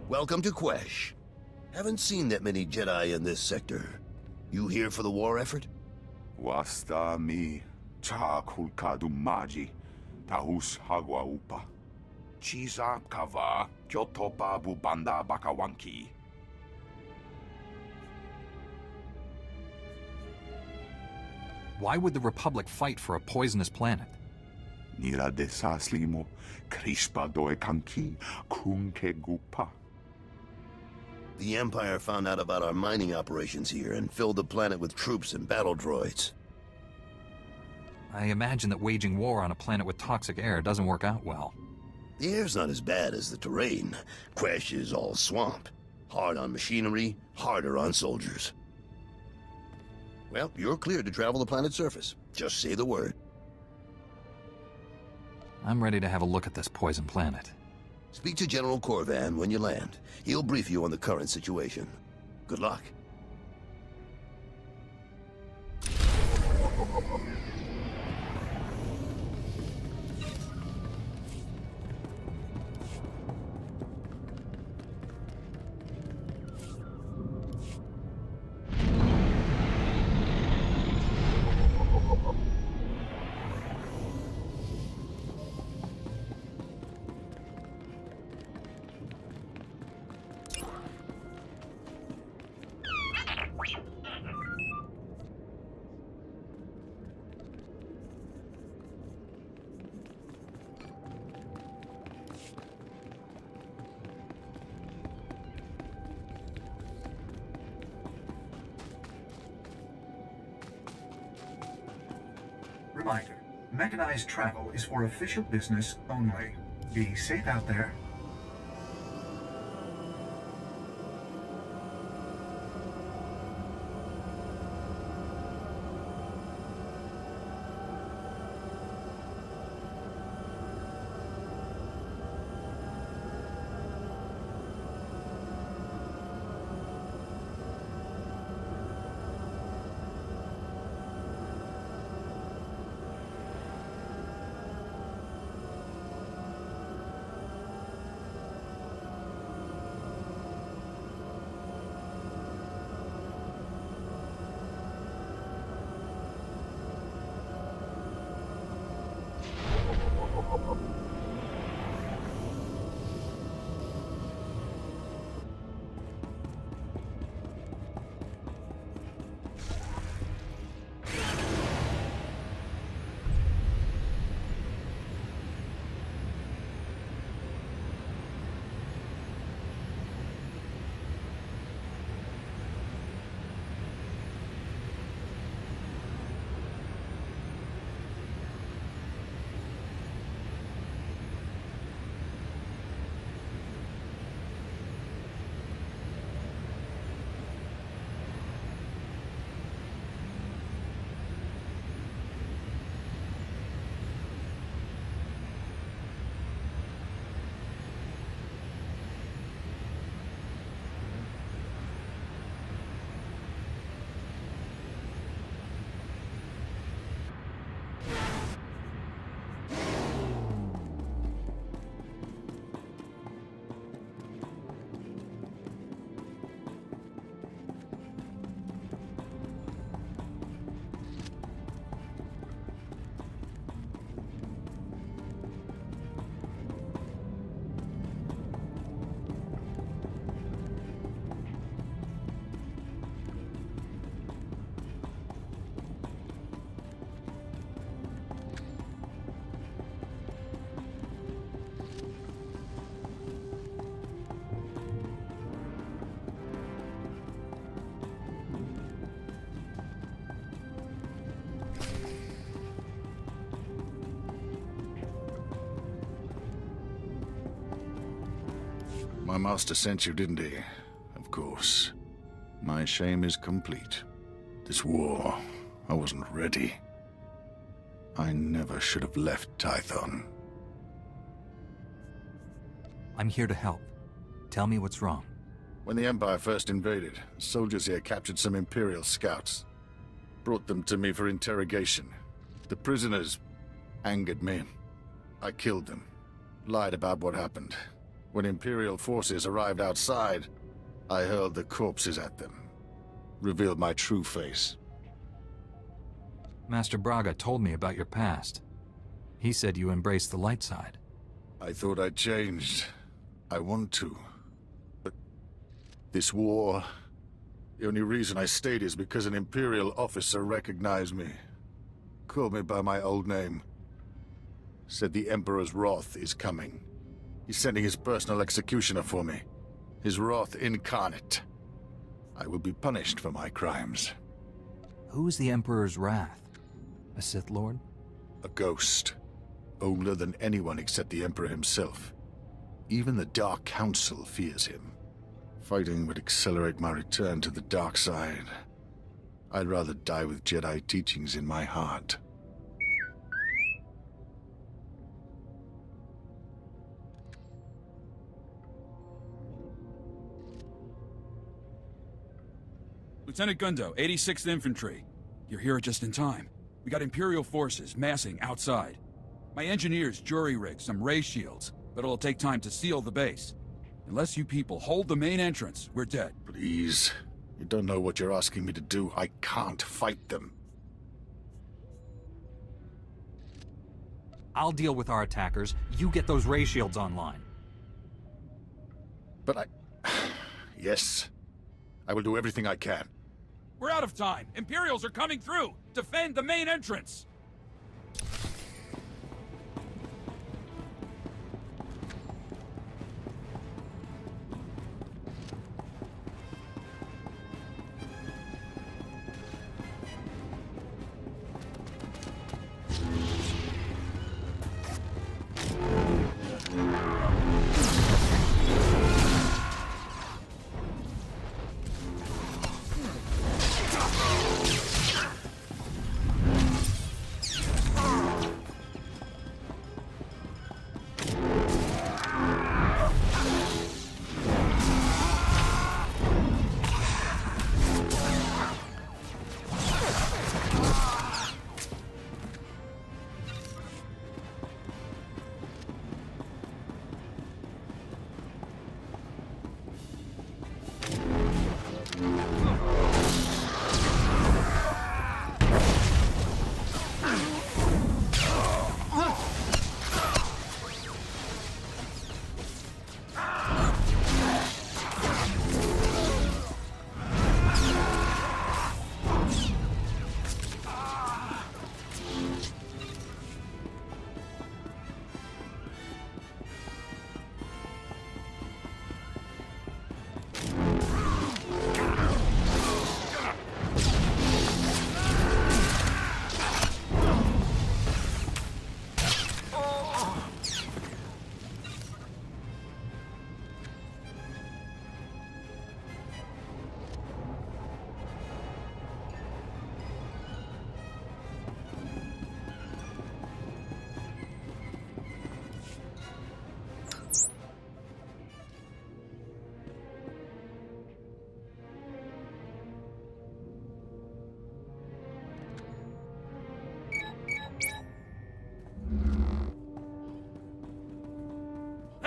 Welcome to Quesh. Haven't seen that many Jedi in this sector. You here for the war effort? Wasta mi cha kulkadu maji tahus hagwa upa. Chiza kava kyotopa bubanda bakawanki. Why would the Republic fight for a poisonous planet? Nira de saslimo krispa doe kanki kunke gupa. The Empire found out about our mining operations here and filled the planet with troops and battle droids. I imagine that waging war on a planet with toxic air doesn't work out well. The air's not as bad as the terrain. Quesh is all swamp. Hard on machinery, harder on soldiers. Well, you're cleared to travel the planet's surface. Just say the word. I'm ready to have a look at this poison planet. Speak to General Corvan when you land. He'll brief you on the current situation. Good luck. Reminder, mechanized travel is for official business only. Be safe out there. My master sent you, didn't he? Of course. My shame is complete. This war, I wasn't ready. I never should have left Tython. I'm here to help. Tell me what's wrong. When the Empire first invaded, soldiers here captured some Imperial scouts. Brought them to me for interrogation. The prisoners angered me. I killed them. Lied about what happened. When Imperial forces arrived outside, I hurled the corpses at them. Revealed my true face. Master Braga told me about your past. He said you embraced the light side. I thought I'd changed. I want to. But this war... The only reason I stayed is because an Imperial officer recognized me. Called me by my old name. Said the Emperor's wrath is coming. He's sending his personal executioner for me. His wrath incarnate. I will be punished for my crimes. Who is the Emperor's wrath? A Sith Lord? A ghost. Older than anyone except the Emperor himself. Even the Dark Council fears him. Fighting would accelerate my return to the dark side. I'd rather die with Jedi teachings in my heart. Lieutenant Gundo, 86th Infantry. You're here just in time. We got Imperial forces massing outside. My engineers jury-rigged some ray shields, but it'll take time to seal the base. Unless you people hold the main entrance, we're dead. Please. You don't know what you're asking me to do. I can't fight them. I'll deal with our attackers. You get those ray shields online. But I... Yes. I will do everything I can. We're out of time. Imperials are coming through. Defend the main entrance.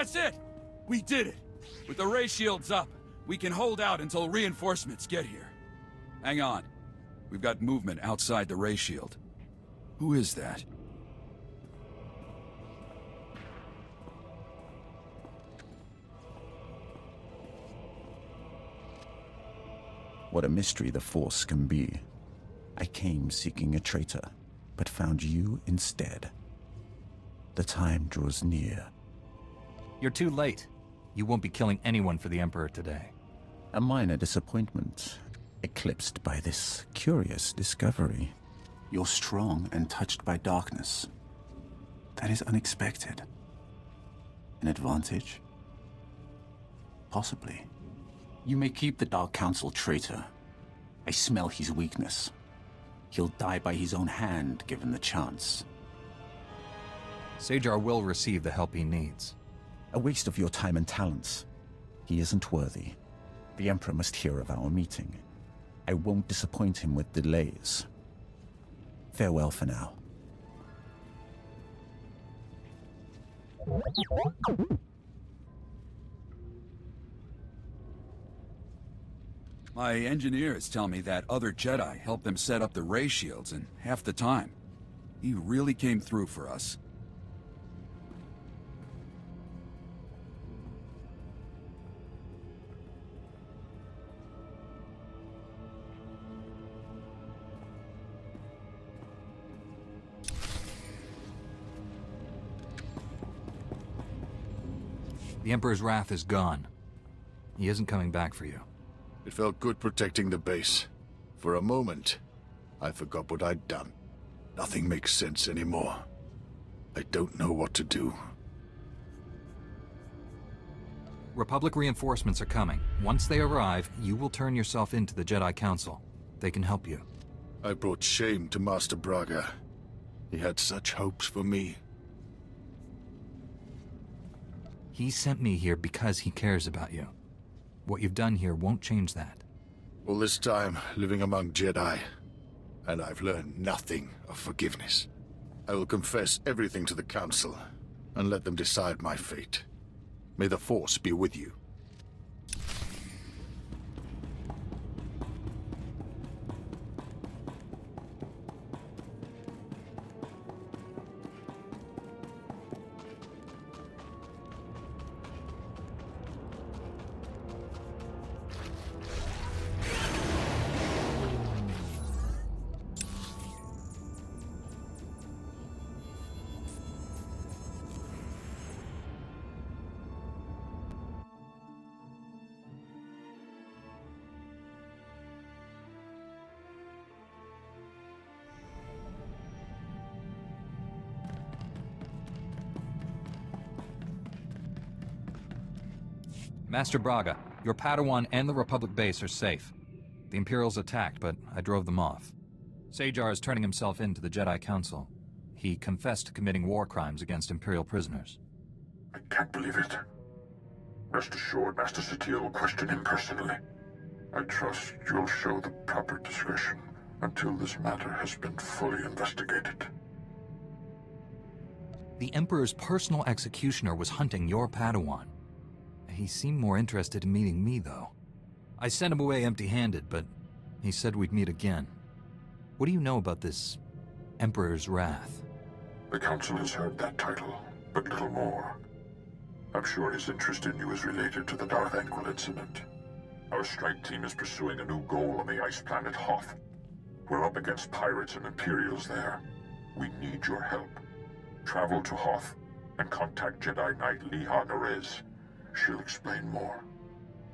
That's it! We did it! With the ray shields up, we can hold out until reinforcements get here. Hang on. We've got movement outside the ray shield. Who is that? What a mystery the Force can be. I came seeking a traitor, but found you instead. The time draws near. You're too late. You won't be killing anyone for the Emperor today. A minor disappointment, eclipsed by this curious discovery. You're strong and touched by darkness. That is unexpected. An advantage? Possibly. You may keep the Dark Council traitor. I smell his weakness. He'll die by his own hand, given the chance. Sajar will receive the help he needs. A waste of your time and talents. He isn't worthy. The Emperor must hear of our meeting. I won't disappoint him with delays. Farewell for now. My engineers tell me that other Jedi helped them set up the ray shields in half the time. He really came through for us. The Emperor's wrath is gone. He isn't coming back for you. It felt good protecting the base. For a moment, I forgot what I'd done. Nothing makes sense anymore. I don't know what to do. Republic reinforcements are coming. Once they arrive, you will turn yourself into the Jedi Council. They can help you. I brought shame to Master Braga. He had such hopes for me. He sent me here because he cares about you. What you've done here won't change that. All this time living among Jedi, and I've learned nothing of forgiveness. I will confess everything to the Council, and let them decide my fate. May the Force be with you. Master Braga, your Padawan and the Republic base are safe. The Imperials attacked, but I drove them off. Sajar is turning himself in to the Jedi Council. He confessed to committing war crimes against Imperial prisoners. I can't believe it. Rest assured, Master Satele will question him personally. I trust you'll show the proper discretion until this matter has been fully investigated. The Emperor's personal executioner was hunting your Padawan. He seemed more interested in meeting me, though. I sent him away empty-handed, but he said we'd meet again. What do you know about this Emperor's Wrath? The Council has heard that title, but little more. I'm sure his interest in you is related to the Darth Angel incident. Our strike team is pursuing a new goal on the ice planet Hoth. We're up against pirates and Imperials there. We need your help. Travel to Hoth and contact Jedi Knight Liha Nerez. She'll explain more.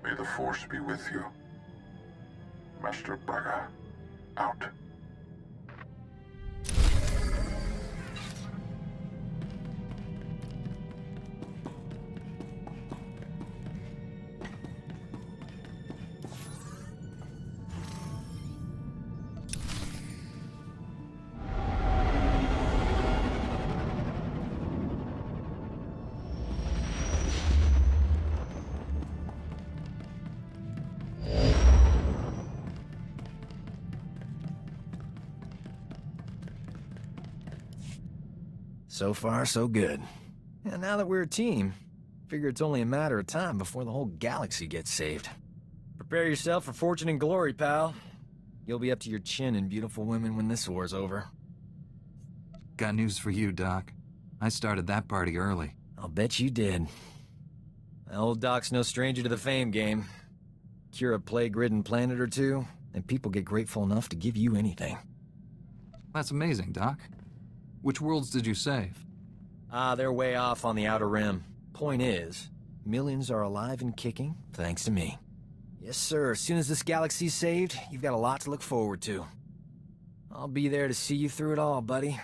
May the Force be with you. Master Braga, out. So far, so good. And now that we're a team, figure it's only a matter of time before the whole galaxy gets saved. Prepare yourself for fortune and glory, pal. You'll be up to your chin in beautiful women when this war's over. Got news for you, Doc. I started that party early. I'll bet you did. Old Doc's no stranger to the fame game. Cure a plague-ridden planet or two, and people get grateful enough to give you anything. That's amazing, Doc. Which worlds did you save? They're way off on the Outer Rim. Point is, millions are alive and kicking, thanks to me. Yes, sir. As soon as this galaxy's saved, you've got a lot to look forward to. I'll be there to see you through it all, buddy.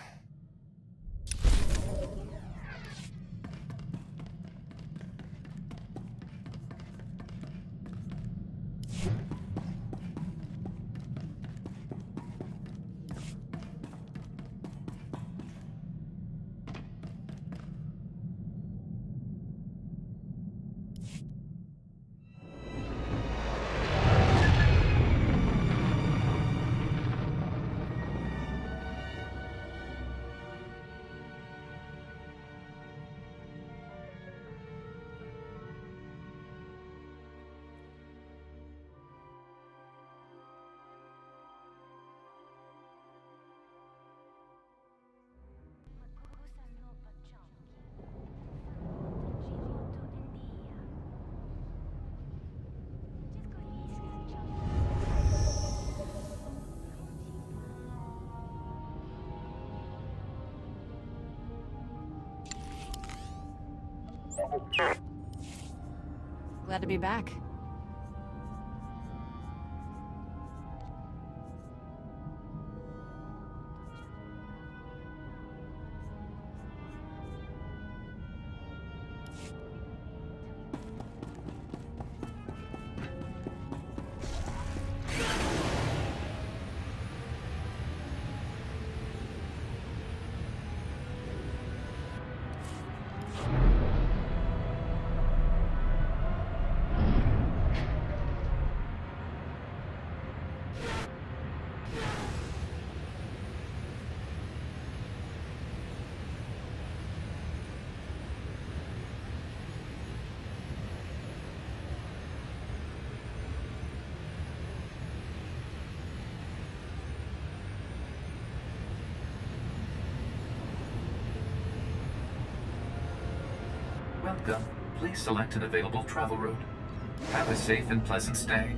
Glad to be back. Welcome. Please select an available travel route. Have a safe and pleasant stay.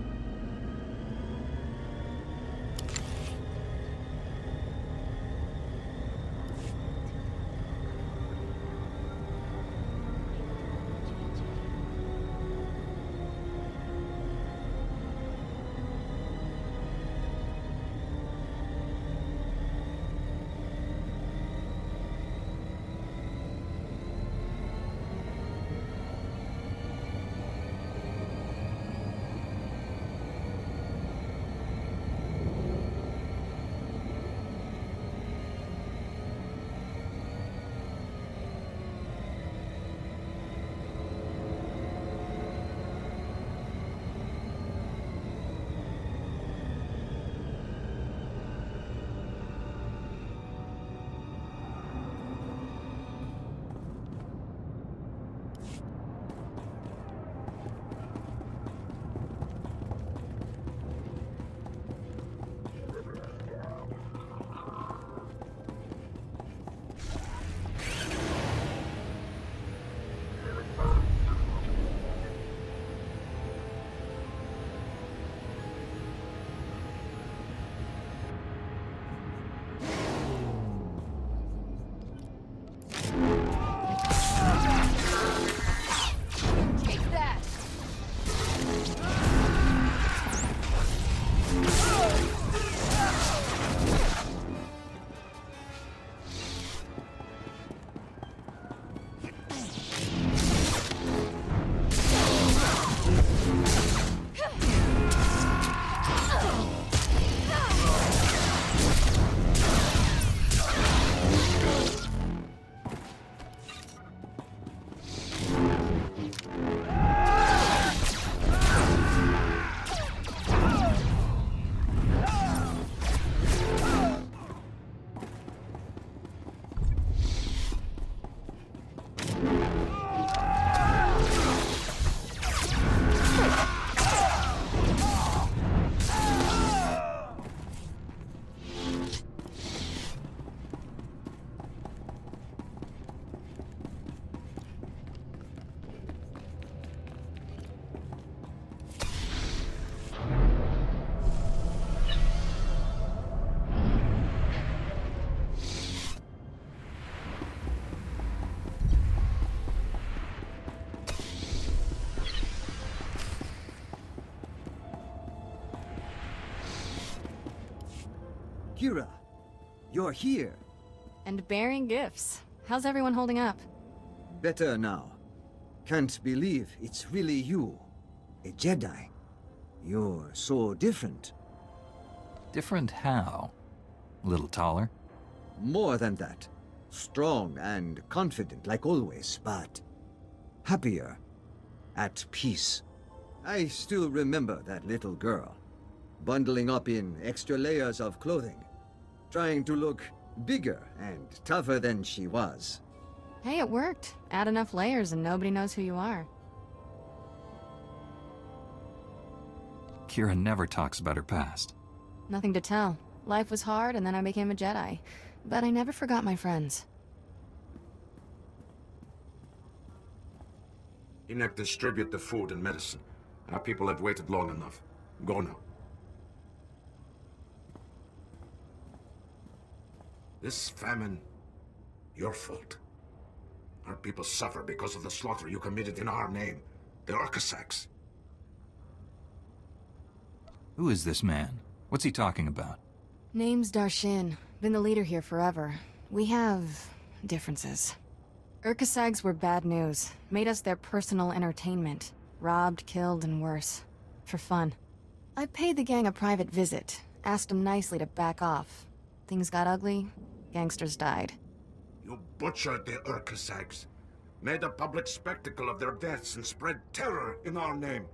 Kira, you're here. And bearing gifts. How's everyone holding up? Better now. Can't believe it's really you. A Jedi. You're so different. Different how? A little taller? More than that. Strong and confident like always, but happier. At peace. I still remember that little girl. Bundling up in extra layers of clothing. Trying to look bigger and tougher than she was. Hey, it worked. Add enough layers and nobody knows who you are. Kira never talks about her past. Nothing to tell. Life was hard and then I became a Jedi. But I never forgot my friends. Enoch, distribute the food and medicine. Our people have waited long enough. Go now. This famine, your fault. Our people suffer because of the slaughter you committed in our name. The Urkasaks. Who is this man? What's he talking about? Name's Darshin. Been the leader here forever. We have differences. Urkasags were bad news. Made us their personal entertainment. Robbed, killed, and worse. For fun. I paid the gang a private visit. Asked them nicely to back off. Things got ugly. Gangsters died. You butchered the Urkasags. Made a public spectacle of their deaths and spread terror in our name.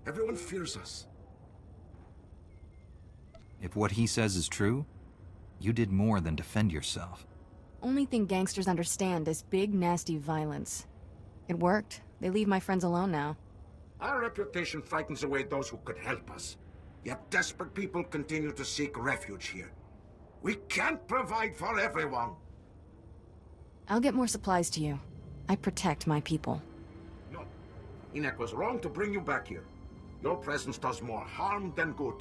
Everyone fears us. If what he says is true, you did more than defend yourself. Only thing gangsters understand is big, nasty violence. It worked. They leave my friends alone now. Our reputation frightens away those who could help us. Yet desperate people continue to seek refuge here. We can't provide for everyone. I'll get more supplies to you. I protect my people. No. Enoch was wrong to bring you back here. Your presence does more harm than good.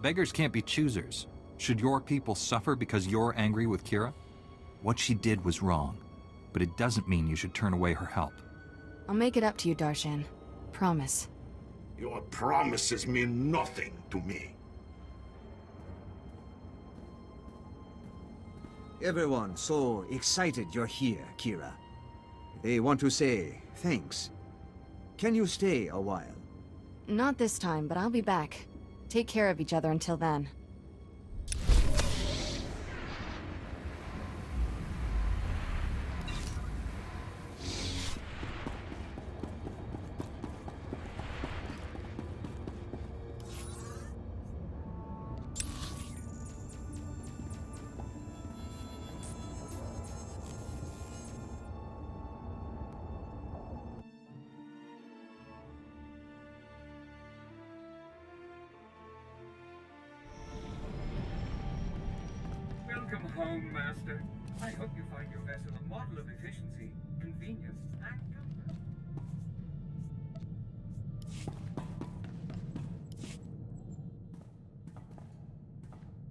Beggars can't be choosers. Should your people suffer because you're angry with Kira? What she did was wrong, but it doesn't mean you should turn away her help. I'll make it up to you, Darshan. Promise. Your promises mean nothing to me. Everyone so excited you're here, Kira. They want to say thanks. Can you stay a while? Not this time, but I'll be back. Take care of each other until then. Welcome home, Master. I hope you find your vessel a model of efficiency, convenience, and comfort.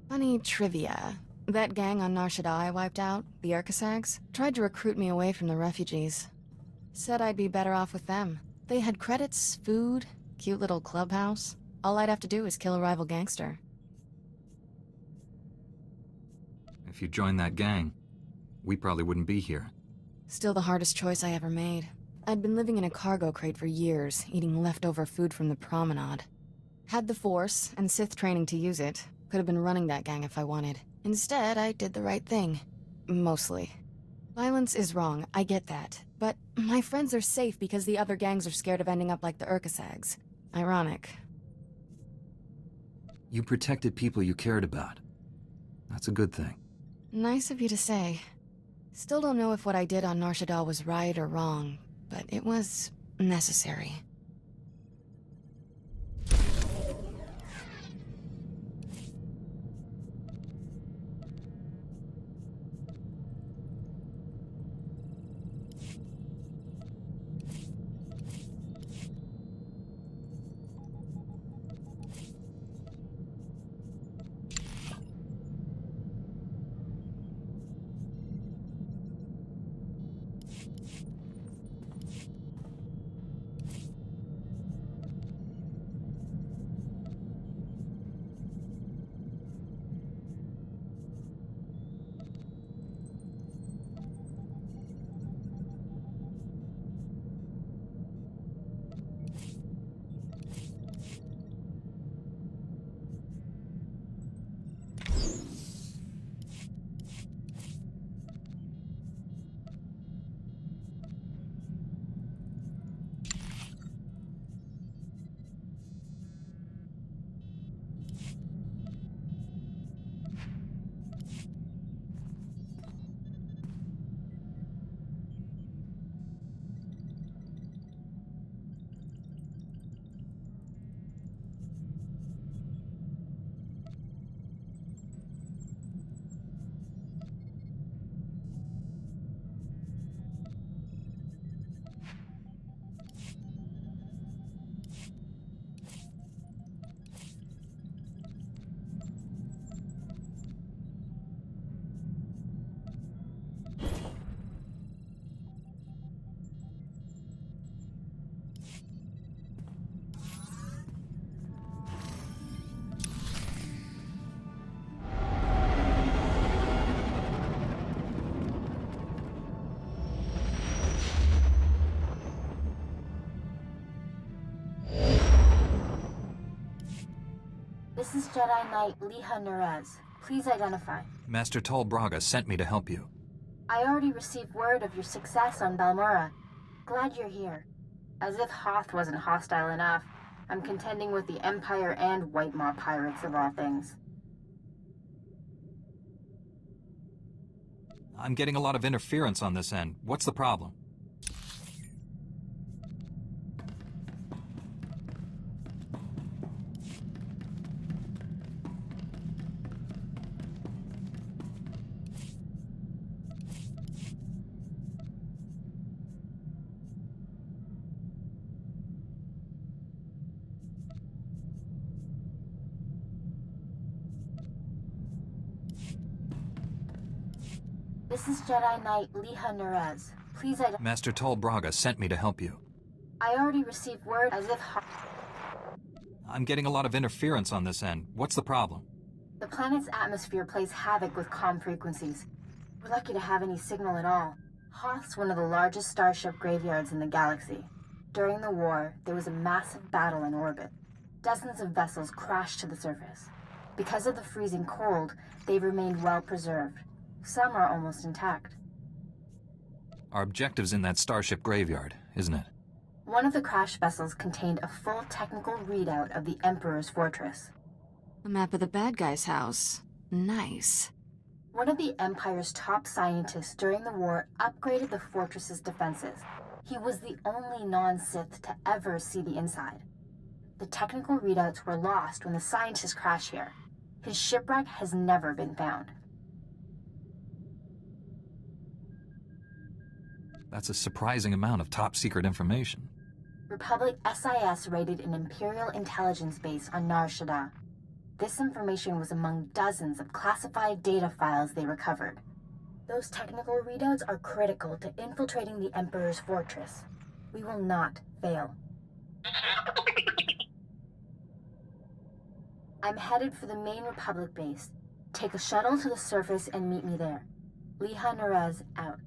Funny trivia. That gang on Nar Shaddaa I wiped out, the Urkasags, tried to recruit me away from the refugees. Said I'd be better off with them. They had credits, food, cute little clubhouse. All I'd have to do is kill a rival gangster. If you joined that gang, we probably wouldn't be here. Still the hardest choice I ever made. I'd been living in a cargo crate for years, eating leftover food from the promenade. Had the Force and Sith training to use it. Could have been running that gang if I wanted. Instead, I did the right thing. Mostly. Violence is wrong, I get that. But my friends are safe because the other gangs are scared of ending up like the Urkasags. Ironic. You protected people you cared about. That's a good thing. Nice of you to say. Still don't know if what I did on Nar Shaddaa was right or wrong, but it was necessary. This is Jedi Knight Liha Nerez. Please identify. Master Tol Braga sent me to help you. I already received word of your success on Balmora. Glad you're here. As if Hoth wasn't hostile enough, I'm contending with the Empire and White Maw pirates of all things. I'm getting a lot of interference on this end. What's the problem? This is Jedi Knight Liha Nerez. Please identify. Master Tol Braga sent me to help you. I already received word as if I'm getting a lot of interference on this end. What's the problem? the planet's atmosphere plays havoc with comm frequencies. We're lucky to have any signal at all. Hoth's one of the largest starship graveyards in the galaxy. During the war, there was a massive battle in orbit. Dozens of vessels crashed to the surface. Because of the freezing cold, they've remained well preserved. Some are almost intact. Our objective's in that starship graveyard, isn't it? One of the crash vessels contained a full technical readout of the Emperor's fortress. A map of the bad guy's house. Nice. One of the Empire's top scientists during the war upgraded the fortress's defenses. He was the only non-Sith to ever see the inside. The technical readouts were lost when the scientists crashed here. His shipwreck has never been found. That's a surprising amount of top-secret information. Republic SIS raided an Imperial intelligence base on Nar Shaddaa. This information was among dozens of classified data files they recovered. Those technical readouts are critical to infiltrating the Emperor's fortress. We will not fail. I'm headed for the main Republic base. Take a shuttle to the surface and meet me there. Liha Nerez out.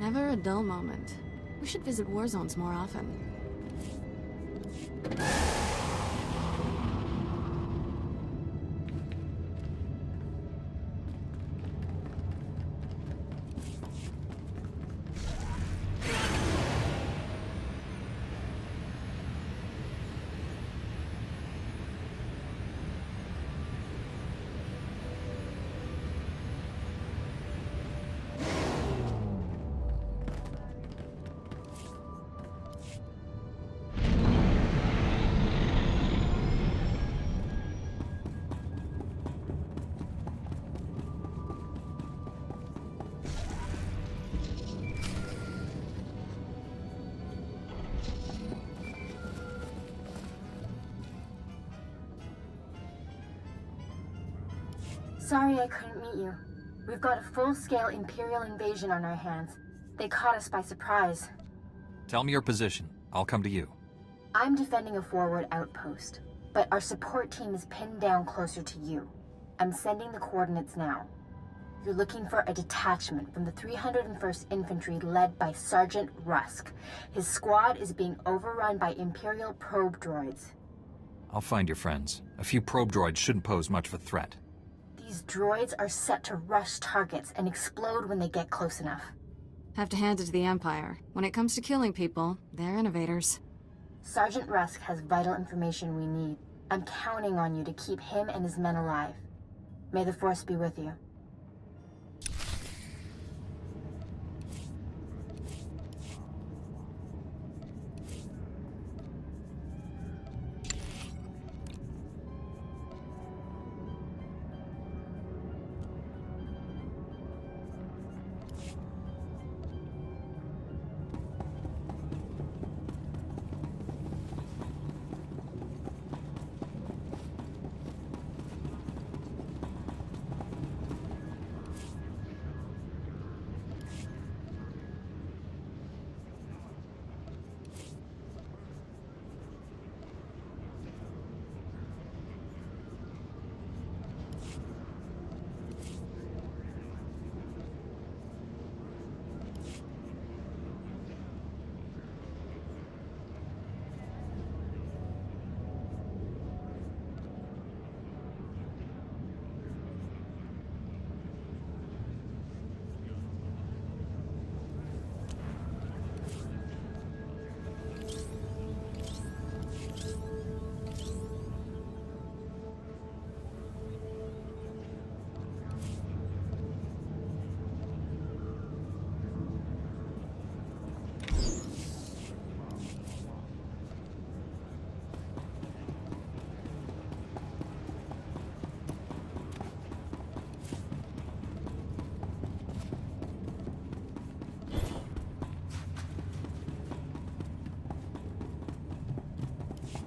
Never a dull moment. We should visit war zones more often. Sorry I couldn't meet you. We've got a full-scale Imperial invasion on our hands. They caught us by surprise. Tell me your position. I'll come to you. I'm defending a forward outpost, but our support team is pinned down closer to you. I'm sending the coordinates now. You're looking for a detachment from the 301st Infantry led by Sergeant Rusk. His squad is being overrun by Imperial probe droids. I'll find your friends. A few probe droids shouldn't pose much of a threat. These droids are set to rush targets and explode when they get close enough. Have to hand it to the Empire. When it comes to killing people, they're innovators. Sergeant Rusk has vital information we need. I'm counting on you to keep him and his men alive. May the Force be with you.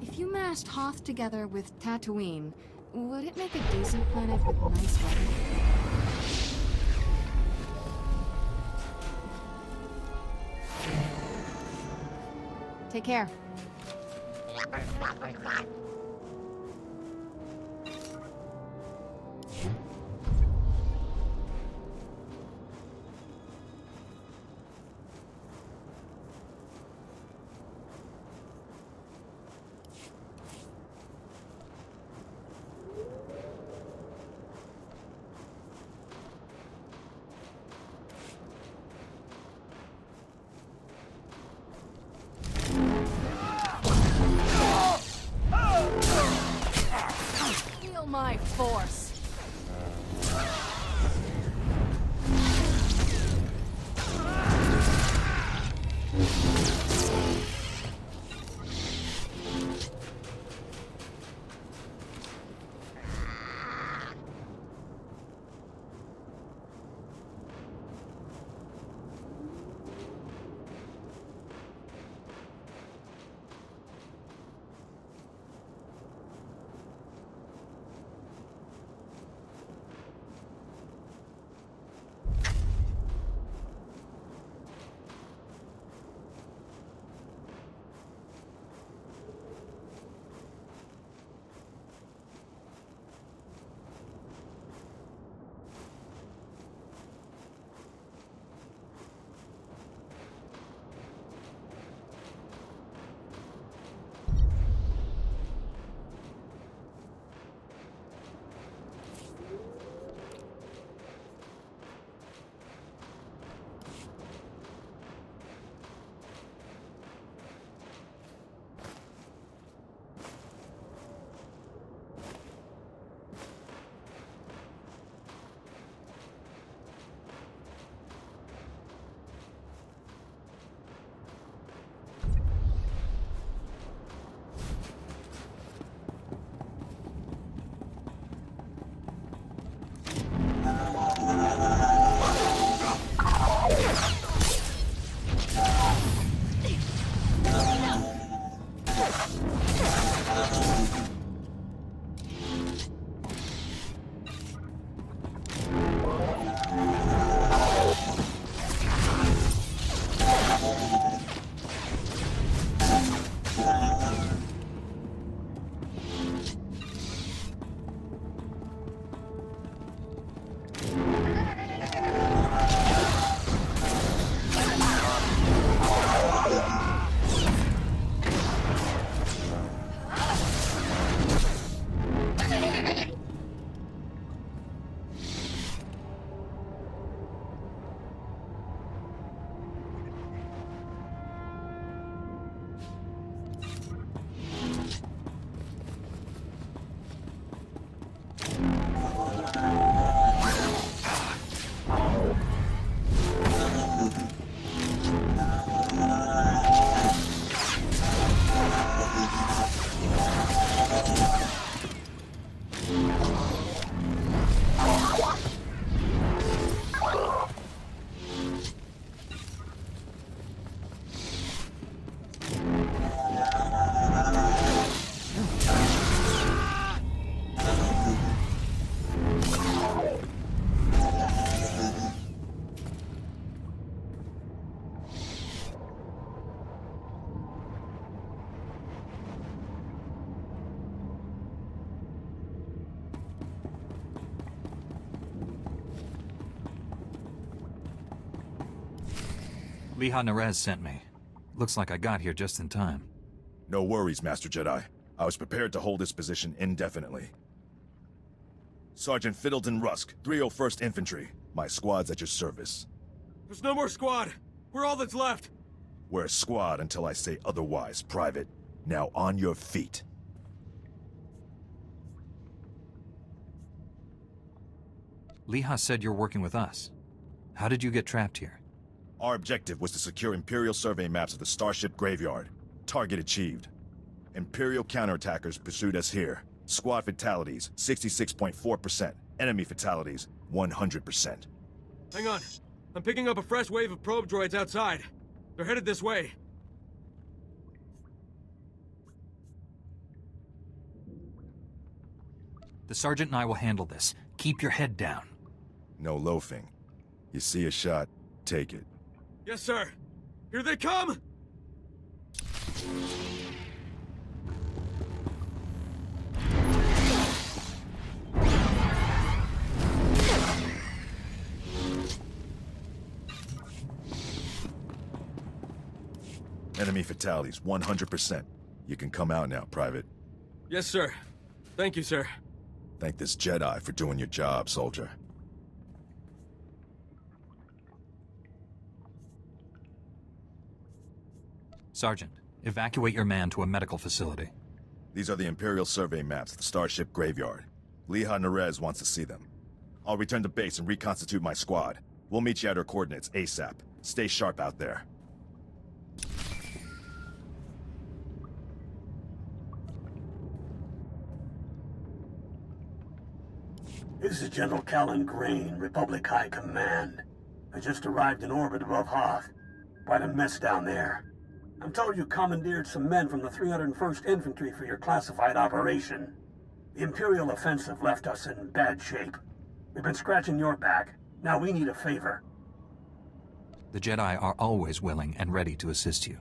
If you mashed Hoth together with Tatooine, would it make a decent planet with nice weather? Take care. Feel my force. Liha Nerez sent me. Looks like I got here just in time. No worries, Master Jedi. I was prepared to hold this position indefinitely. Sergeant Fiddleton Rusk, 301st Infantry. My squad's at your service. There's no more squad. We're all that's left. We're a squad until I say otherwise, Private. Now on your feet. Liha said you're working with us. How did you get trapped here? Our objective was to secure Imperial survey maps of the Starship Graveyard. Target achieved. Imperial counterattackers pursued us here. Squad fatalities, 66.4%. Enemy fatalities, 100%. Hang on. I'm picking up a fresh wave of probe droids outside. They're headed this way. The Sergeant and I will handle this. Keep your head down. No loafing. You see a shot, take it. Yes, sir. Here they come! Enemy fatalities, 100%. You can come out now, Private. Yes, sir. Thank you, sir. Thank this Jedi for doing your job, soldier. Sergeant, evacuate your man to a medical facility. These are the Imperial survey maps of the Starship Graveyard. Liha Nerez wants to see them. I'll return to base and reconstitute my squad. We'll meet you at our coordinates ASAP. Stay sharp out there. This is General Callan Green, Republic High Command. I just arrived in orbit above Hoth. Quite a mess down there. I'm told you commandeered some men from the 301st Infantry for your classified operation. The Imperial offensive left us in bad shape. We've been scratching your back. Now we need a favor. The Jedi are always willing and ready to assist you.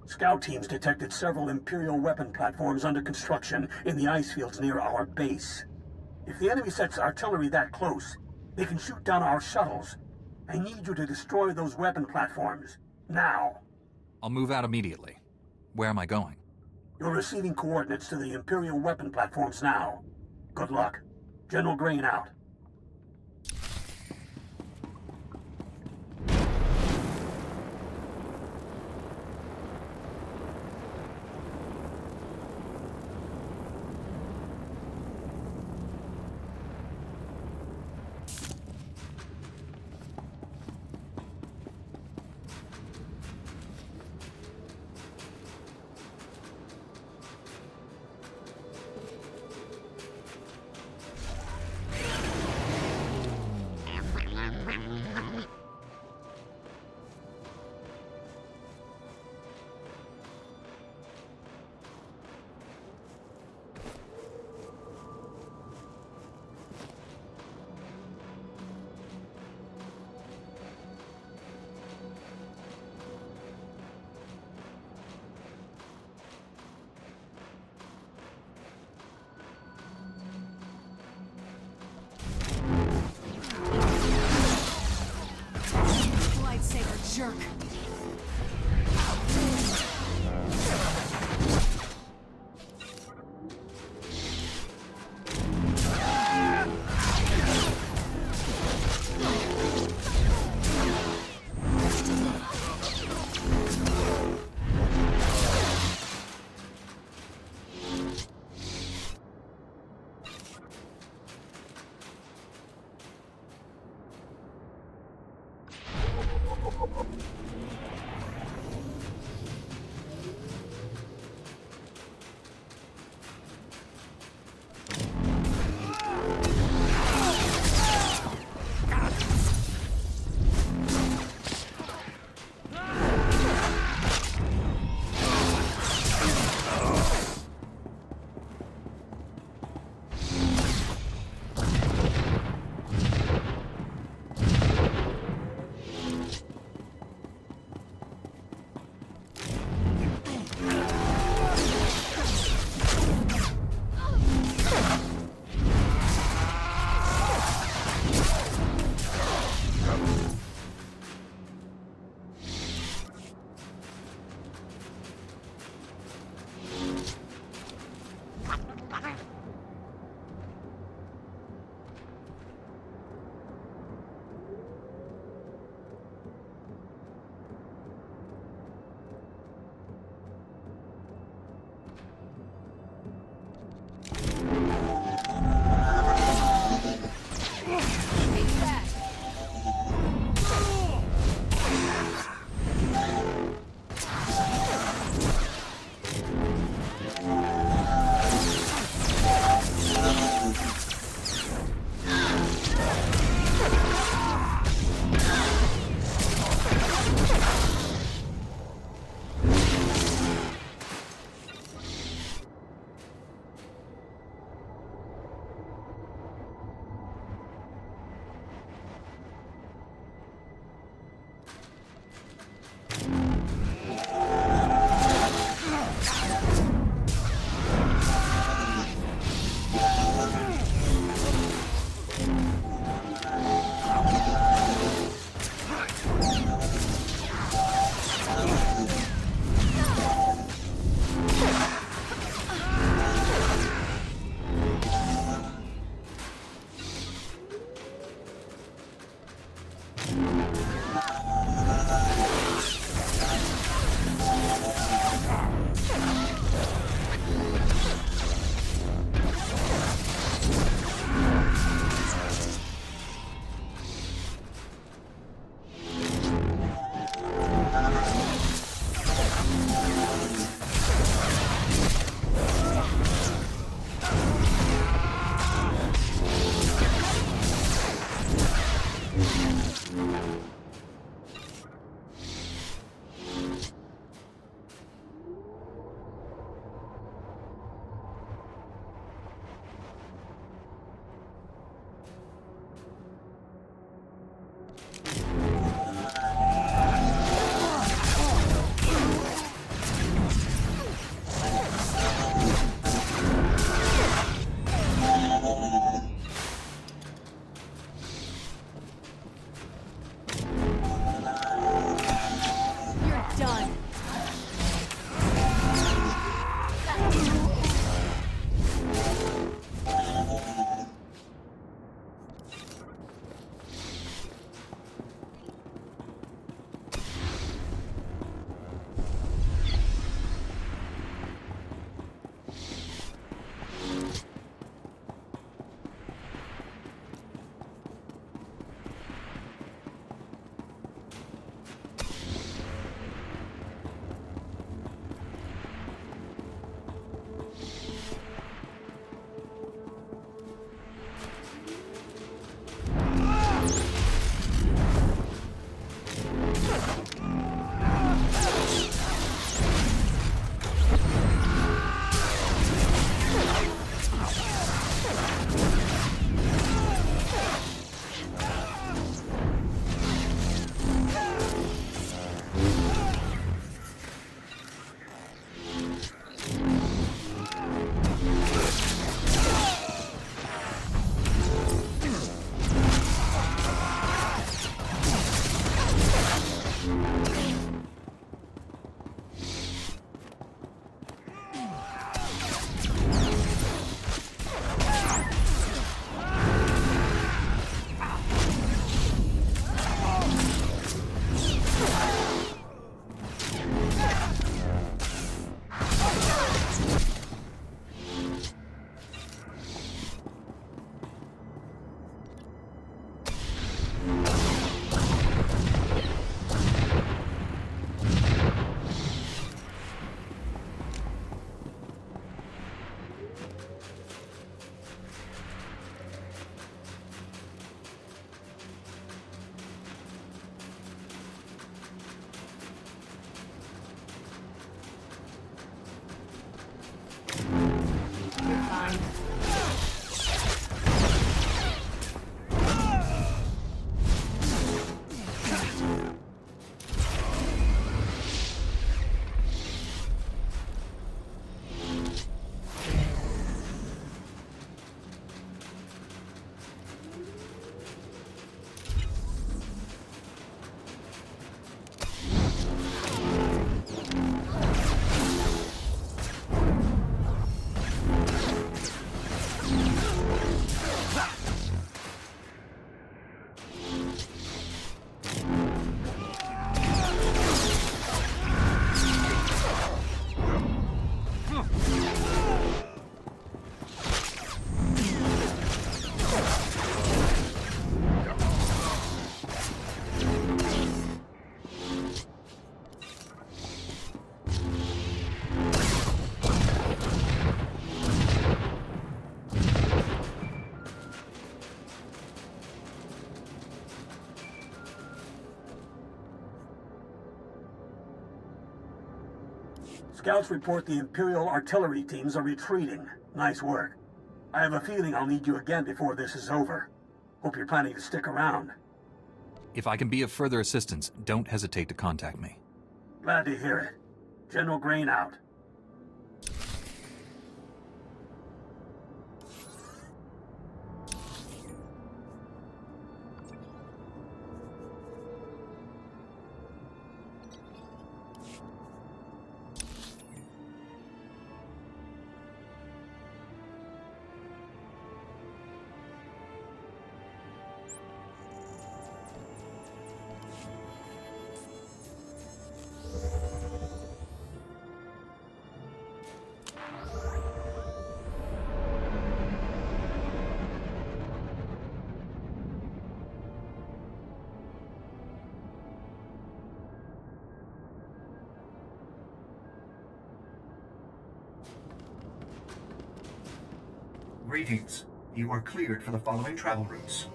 Scout teams detected several Imperial weapon platforms under construction in the ice fields near our base. If the enemy sets artillery that close, they can shoot down our shuttles. I need you to destroy those weapon platforms. Now. I'll move out immediately. Where am I going? You're receiving coordinates to the Imperial weapon platforms now. Good luck. General Grain out. Jerk. Scouts report the Imperial artillery teams are retreating. Nice work. I have a feeling I'll need you again before this is over. Hope you're planning to stick around. If I can be of further assistance, don't hesitate to contact me. Glad to hear it. General Grain out. Greetings. You are cleared for the following travel routes.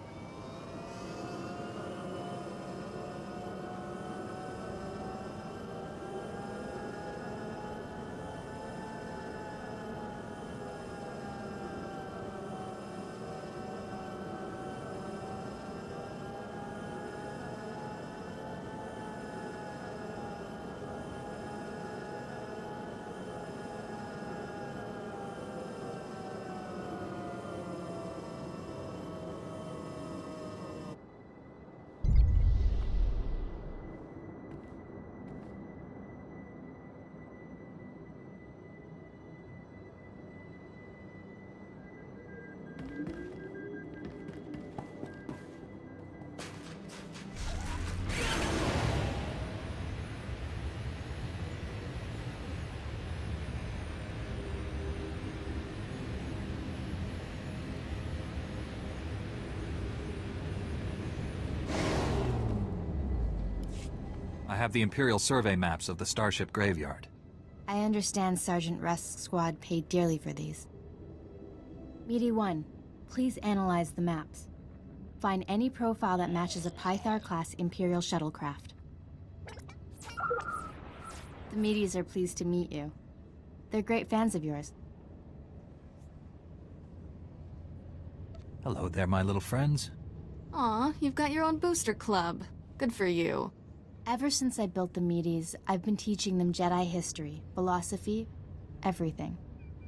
I have the Imperial survey maps of the Starship Graveyard. I understand Sergeant Rusk's squad paid dearly for these. Meaty 1, please analyze the maps. Find any profile that matches a Pythar-class Imperial shuttlecraft. The Meaties are pleased to meet you. They're great fans of yours. Hello there, my little friends. Aw, you've got your own booster club. Good for you. Ever since I built the Meaties, I've been teaching them Jedi history, philosophy, everything.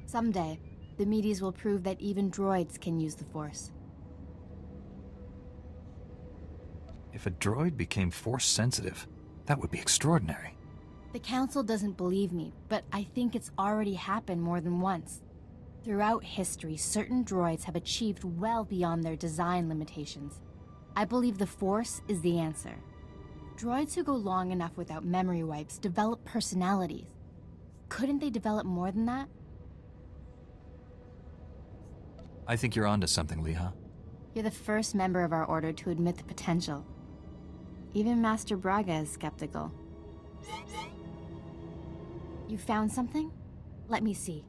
Someday, the Meaties will prove that even droids can use the Force. If a droid became Force-sensitive, that would be extraordinary. The Council doesn't believe me, but I think it's already happened more than once. Throughout history, certain droids have achieved well beyond their design limitations. I believe the Force is the answer. Droids who go long enough without memory wipes develop personalities. Couldn't they develop more than that? I think you're onto something, Leha. You're the first member of our order to admit the potential. Even Master Braga is skeptical. You found something? Let me see.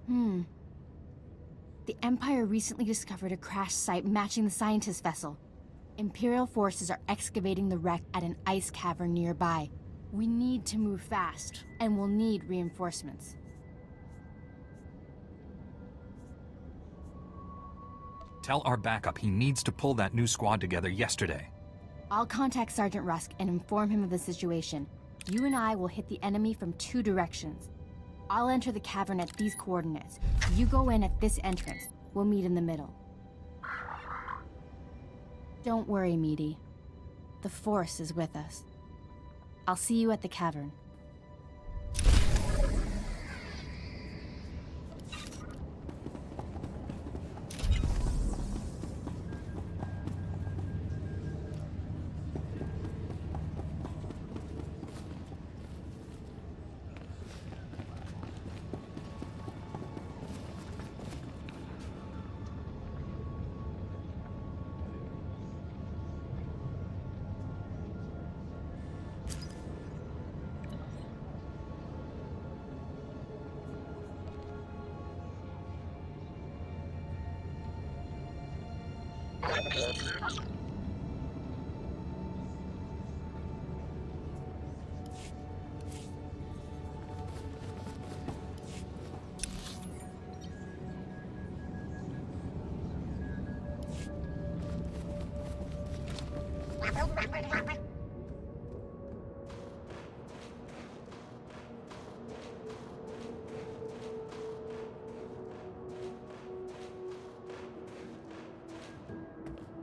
The Empire recently discovered a crash site matching the scientist vessel. Imperial forces are excavating the wreck at an ice cavern nearby. We need to move fast, and we'll need reinforcements. Tell our backup he needs to pull that new squad together yesterday. I'll contact Sergeant Rusk and inform him of the situation. You and I will hit the enemy from 2 directions. I'll enter the cavern at these coordinates. You go in at this entrance. We'll meet in the middle. Don't worry, Meaty. The Force is with us. I'll see you at the cavern.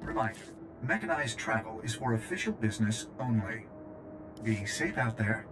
Reminder, mechanized travel is for official business only. Be safe out there.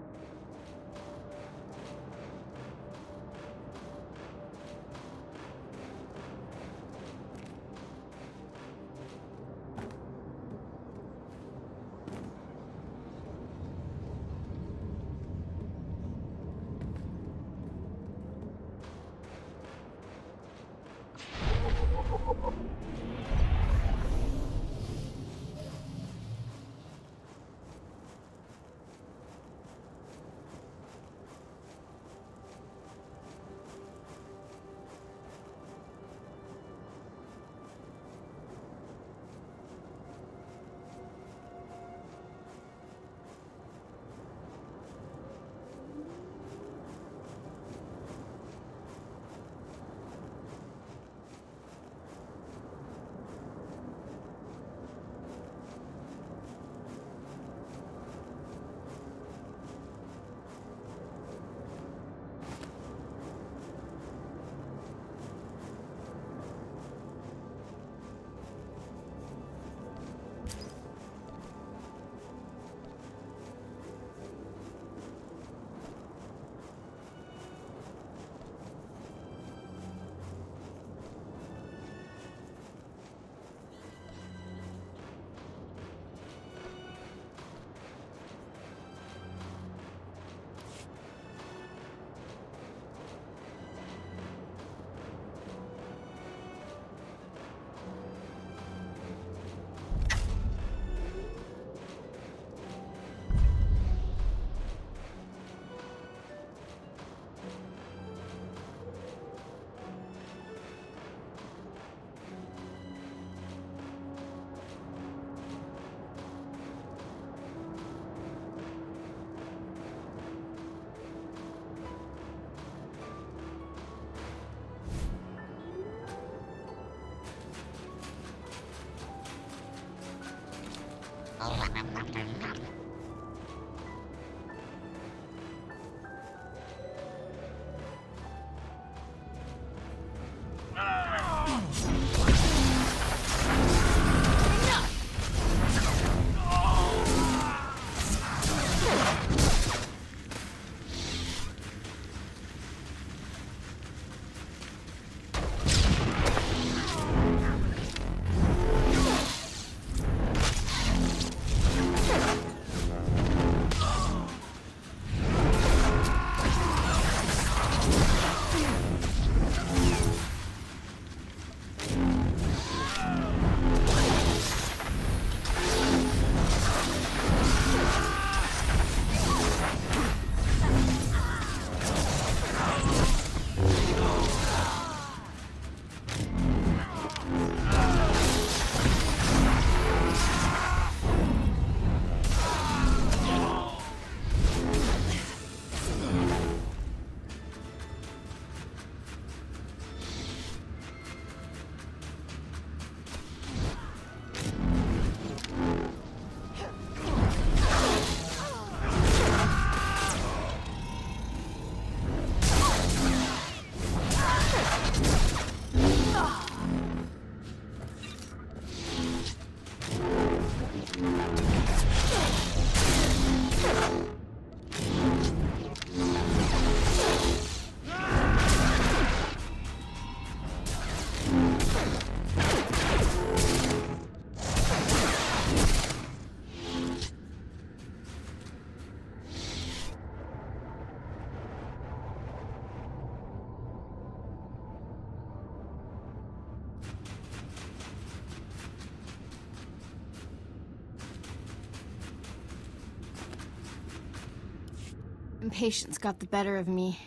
Impatience got the better of me.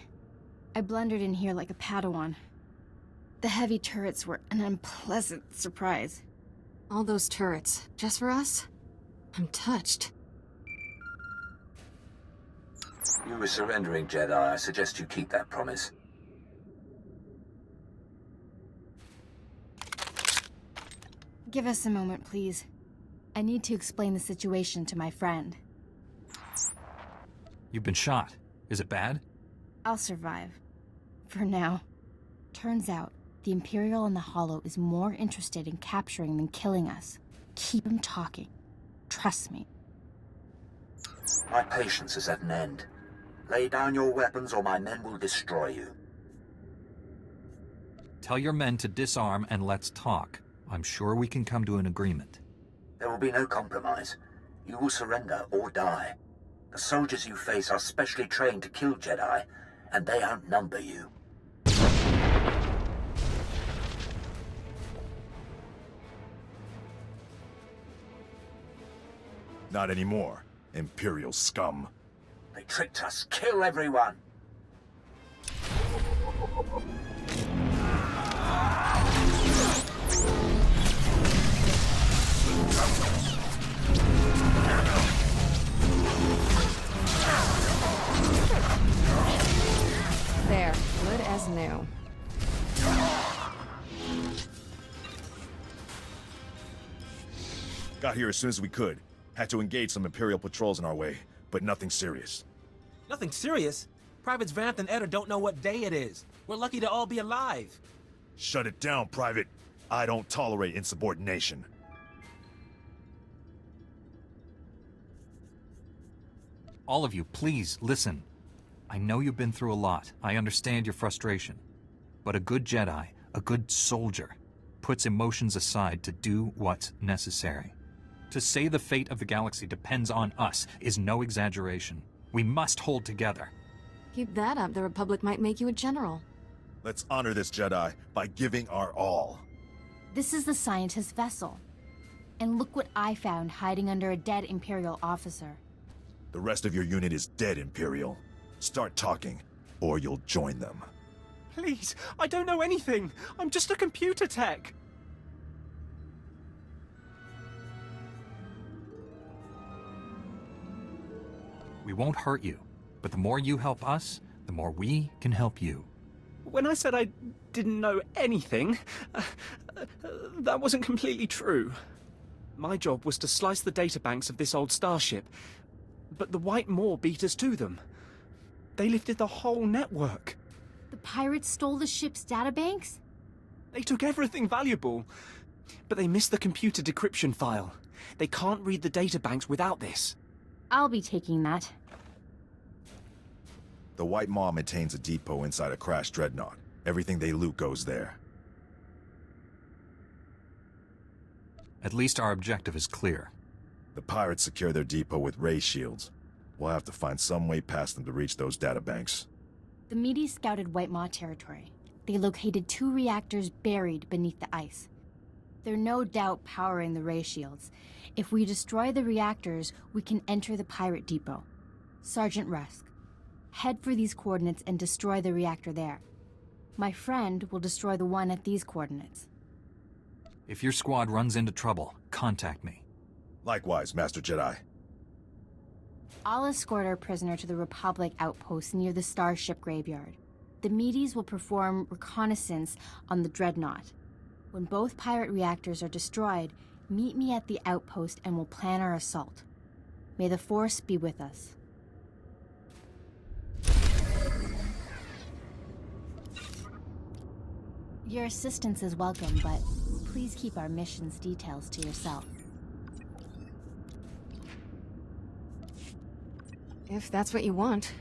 I blundered in here like a Padawan. The heavy turrets were an unpleasant surprise. All those turrets, just for us? I'm touched. You were surrendering, Jedi. I suggest you keep that promise. Give us a moment, please. I need to explain the situation to my friend. You've been shot. Is it bad? I'll survive. For now. Turns out, the Imperial in the Hollow is more interested in capturing than killing us. Keep him talking. Trust me. My patience is at an end. Lay down your weapons or my men will destroy you. Tell your men to disarm and let's talk. I'm sure we can come to an agreement. There will be no compromise. You will surrender or die. The soldiers you face are specially trained to kill Jedi, and they outnumber you. Not anymore, Imperial scum. They tricked us. Kill everyone! There, good as new. Got here as soon as we could. Had to engage some Imperial patrols in our way, but nothing serious. Nothing serious? Privates Vanth and Eder don't know what day it is. We're lucky to all be alive. Shut it down, Private. I don't tolerate insubordination. All of you, please, listen. I know you've been through a lot. I understand your frustration. But a good Jedi, a good soldier, puts emotions aside to do what's necessary. To say the fate of the galaxy depends on us is no exaggeration. We must hold together. Keep that up, the Republic might make you a general. Let's honor this Jedi by giving our all. This is the scientist's vessel. And look what I found hiding under a dead Imperial officer. The rest of your unit is dead, Imperial. Start talking, or you'll join them. Please, I don't know anything. I'm just a computer tech. We won't hurt you, but the more you help us, the more we can help you. When I said I didn't know anything, that wasn't completely true. My job was to slice the databanks of this old starship, but the White Maw beat us to them. They lifted the whole network. The pirates stole the ship's databanks? They took everything valuable, but they missed the computer decryption file. They can't read the databanks without this. I'll be taking that. The White Maw maintains a depot inside a crashed dreadnought. Everything they loot goes there. At least our objective is clear. The pirates secure their depot with ray shields. We'll have to find some way past them to reach those databanks. The Medes scouted White Maw territory. They located 2 reactors buried beneath the ice. They're no doubt powering the ray shields. If we destroy the reactors, we can enter the pirate depot. Sergeant Rusk, head for these coordinates and destroy the reactor there. My friend will destroy the one at these coordinates. If your squad runs into trouble, contact me. Likewise, Master Jedi. I'll escort our prisoner to the Republic outpost near the Starship Graveyard. The Medes will perform reconnaissance on the Dreadnought. When both pirate reactors are destroyed, meet me at the outpost and we'll plan our assault. May the Force be with us. Your assistance is welcome, but please keep our mission's details to yourself. If that's what you want.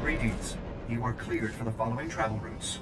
Greetings. You are cleared for the following travel routes.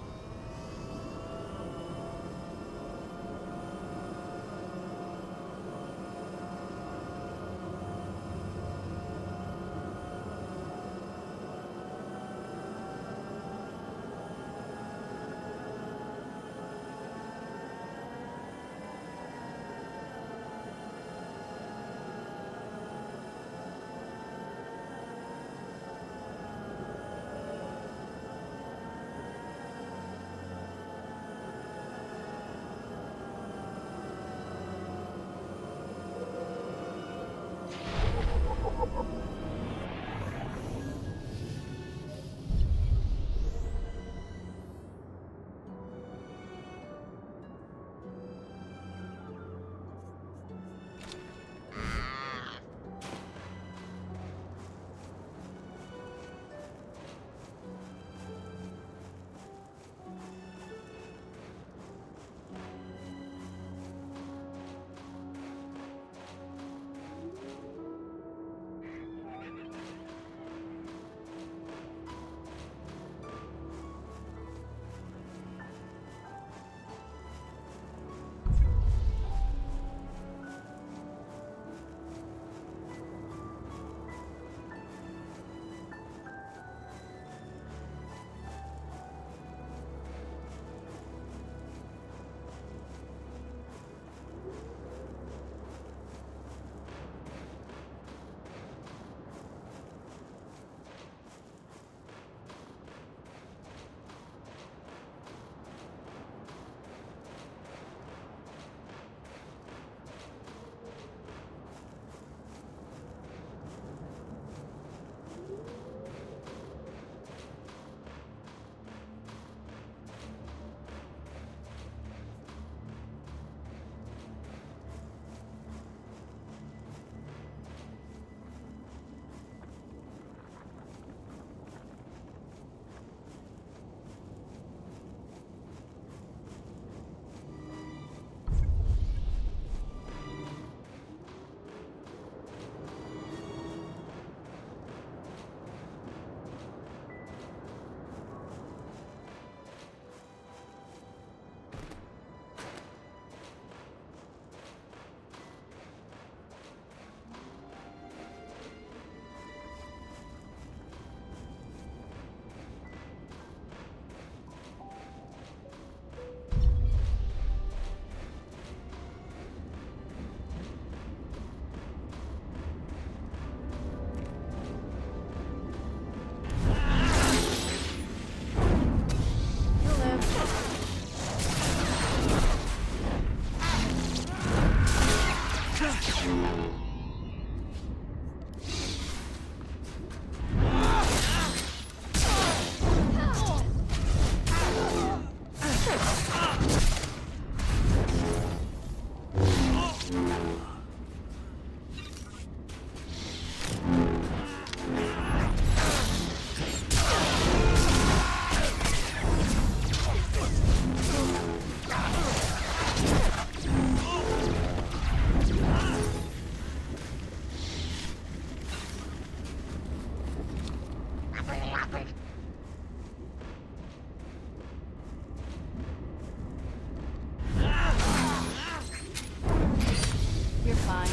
You're fine.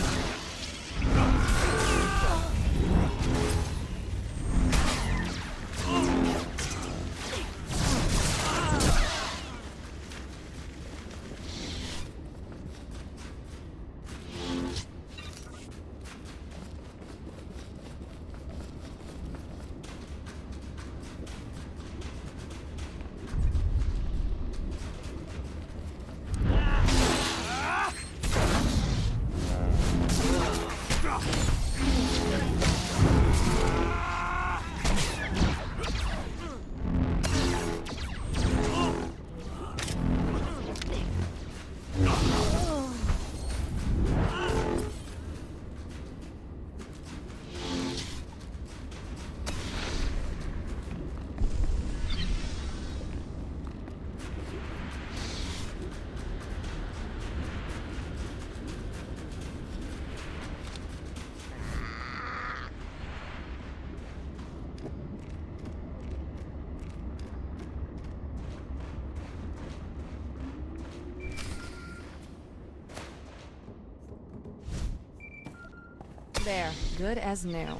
There, good as new.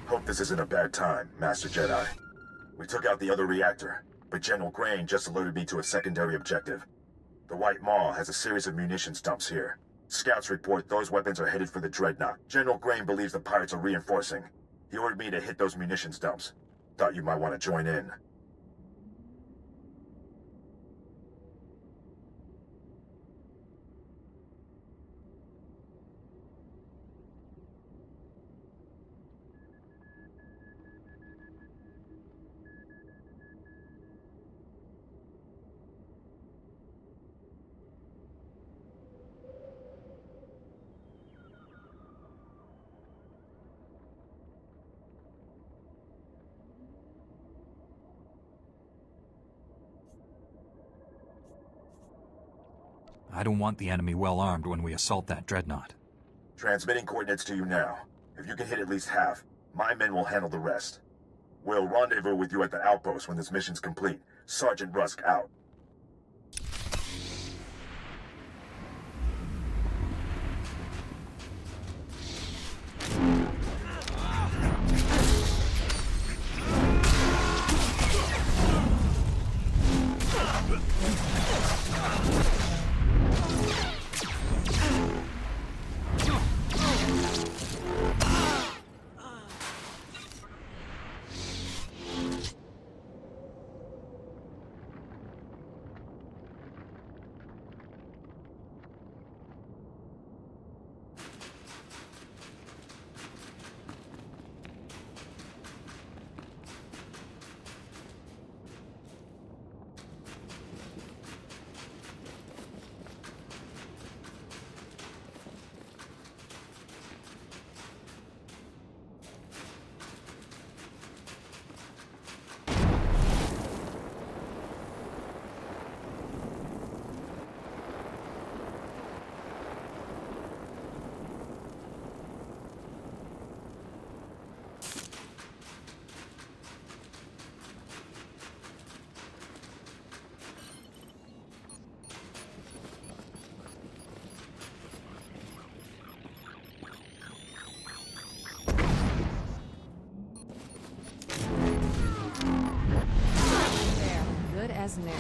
Hope this isn't a bad time, Master Jedi. We took out the other reactor, but General Grain just alerted me to a secondary objective. The White Maw has a series of munitions dumps here. Scouts report those weapons are headed for the Dreadnought. General Grain believes the pirates are reinforcing. He ordered me to hit those munitions dumps. Thought you might want to join in. I don't want the enemy well armed when we assault that dreadnought. Transmitting coordinates to you now. If you can hit at least half, my men will handle the rest. We'll rendezvous with you at the outpost when this mission's complete. Sergeant Rusk out. As new.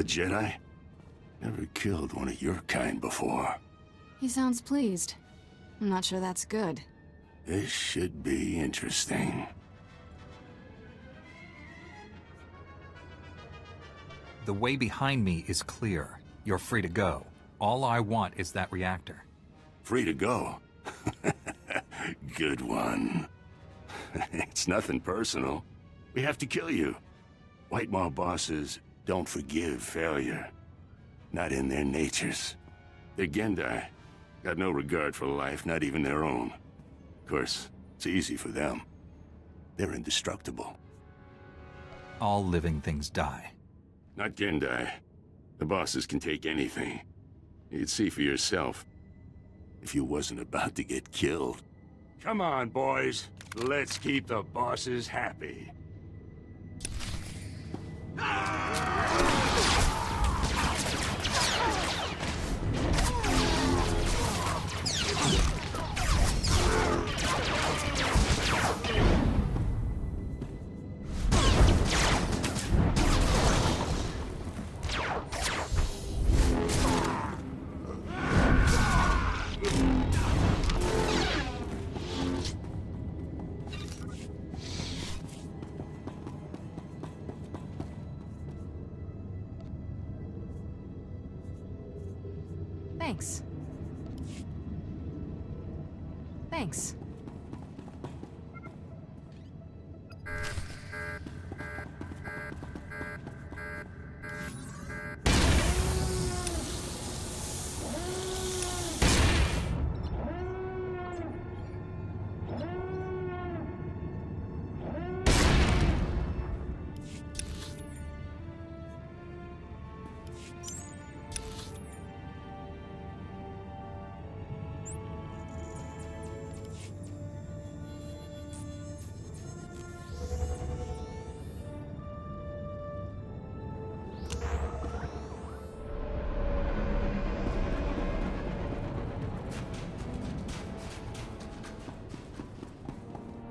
A Jedi? Never killed one of your kind before. He sounds pleased. I'm not sure that's good. This should be interesting. The way behind me is clear. You're free to go. All I want is that reactor. Free to go? Good one. It's nothing personal. We have to kill you. White Maw bosses don't forgive failure. Not in their natures. They're Gendai. Got no regard for life, not even their own. Of course, it's easy for them. They're indestructible. All living things die. Not Gendai. The bosses can take anything. You'd see for yourself. If you wasn't about to get killed. Come on, boys. Let's keep the bosses happy. Thanks. Thanks.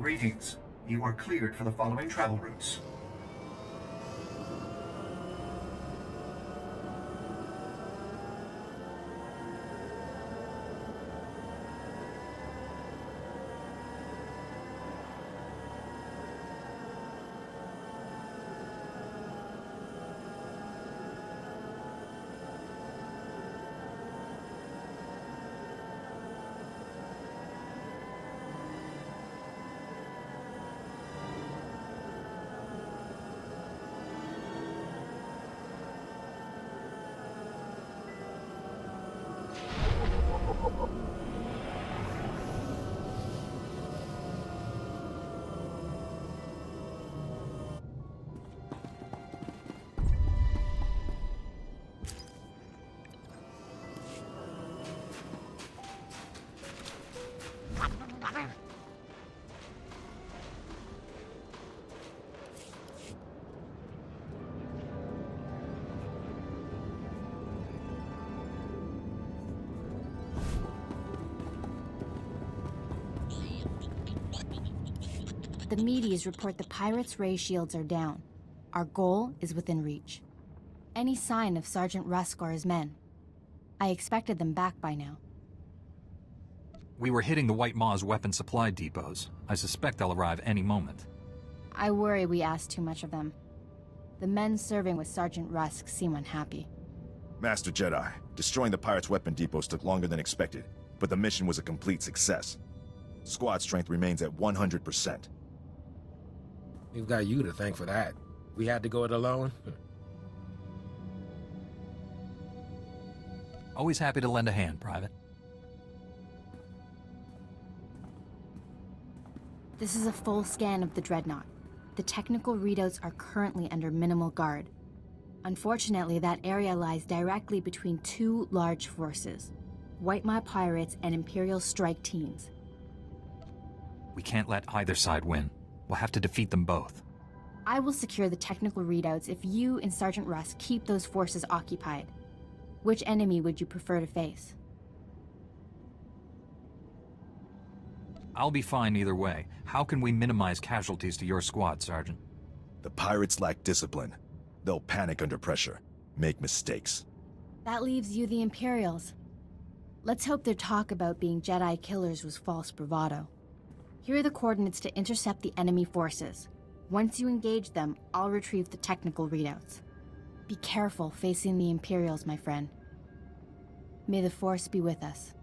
Greetings. You are cleared for the following travel routes. The Medes report the pirates' ray shields are down. Our goal is within reach. Any sign of Sergeant Rusk or his men? I expected them back by now. We were hitting the White Maw's weapon supply depots. I suspect they'll arrive any moment. I worry we asked too much of them. The men serving with Sergeant Rusk seem unhappy. Master Jedi, destroying the pirates' weapon depots took longer than expected, but the mission was a complete success. Squad strength remains at 100%. We've got you to thank for that. We had to go it alone. Always happy to lend a hand, Private. This is a full scan of the Dreadnought. The technical readouts are currently under minimal guard. Unfortunately, that area lies directly between two large forces, White Maw pirates and Imperial strike teams. We can't let either side win. We'll have to defeat them both. I will secure the technical readouts if you and Sergeant Rusk keep those forces occupied. Which enemy would you prefer to face? I'll be fine either way. How can we minimize casualties to your squad, Sergeant? The pirates lack discipline. They'll panic under pressure. make mistakes. That leaves you the Imperials. Let's hope their talk about being Jedi killers was false bravado. Here are the coordinates to intercept the enemy forces. Once you engage them, I'll retrieve the technical readouts. Be careful facing the Imperials, my friend. May the Force be with us.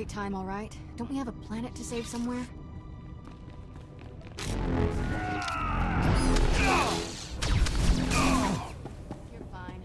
wait time, all right? Don't we have a planet to save somewhere? You're fine.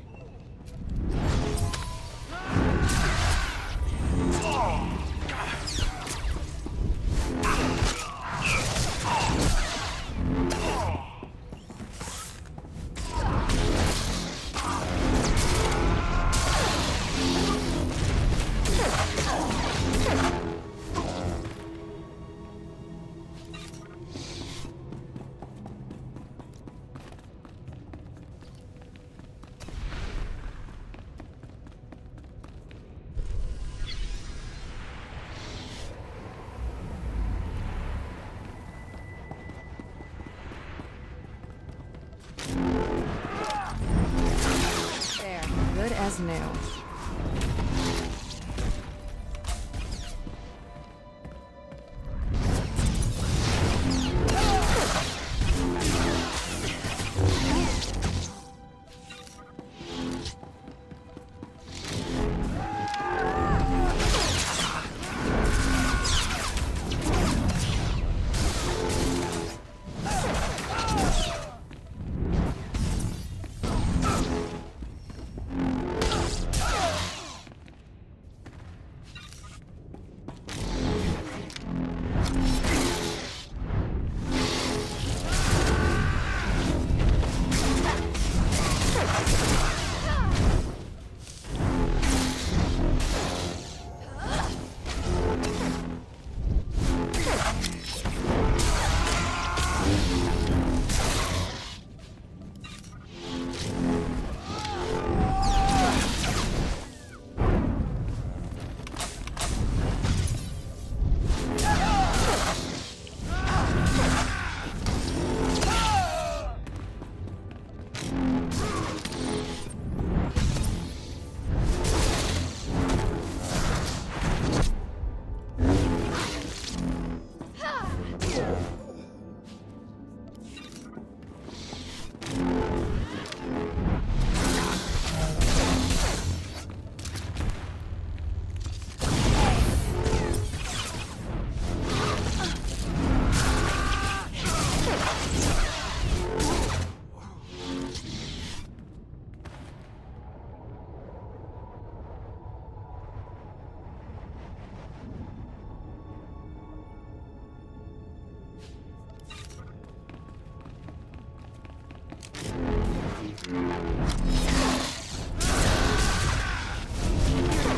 There, good as new.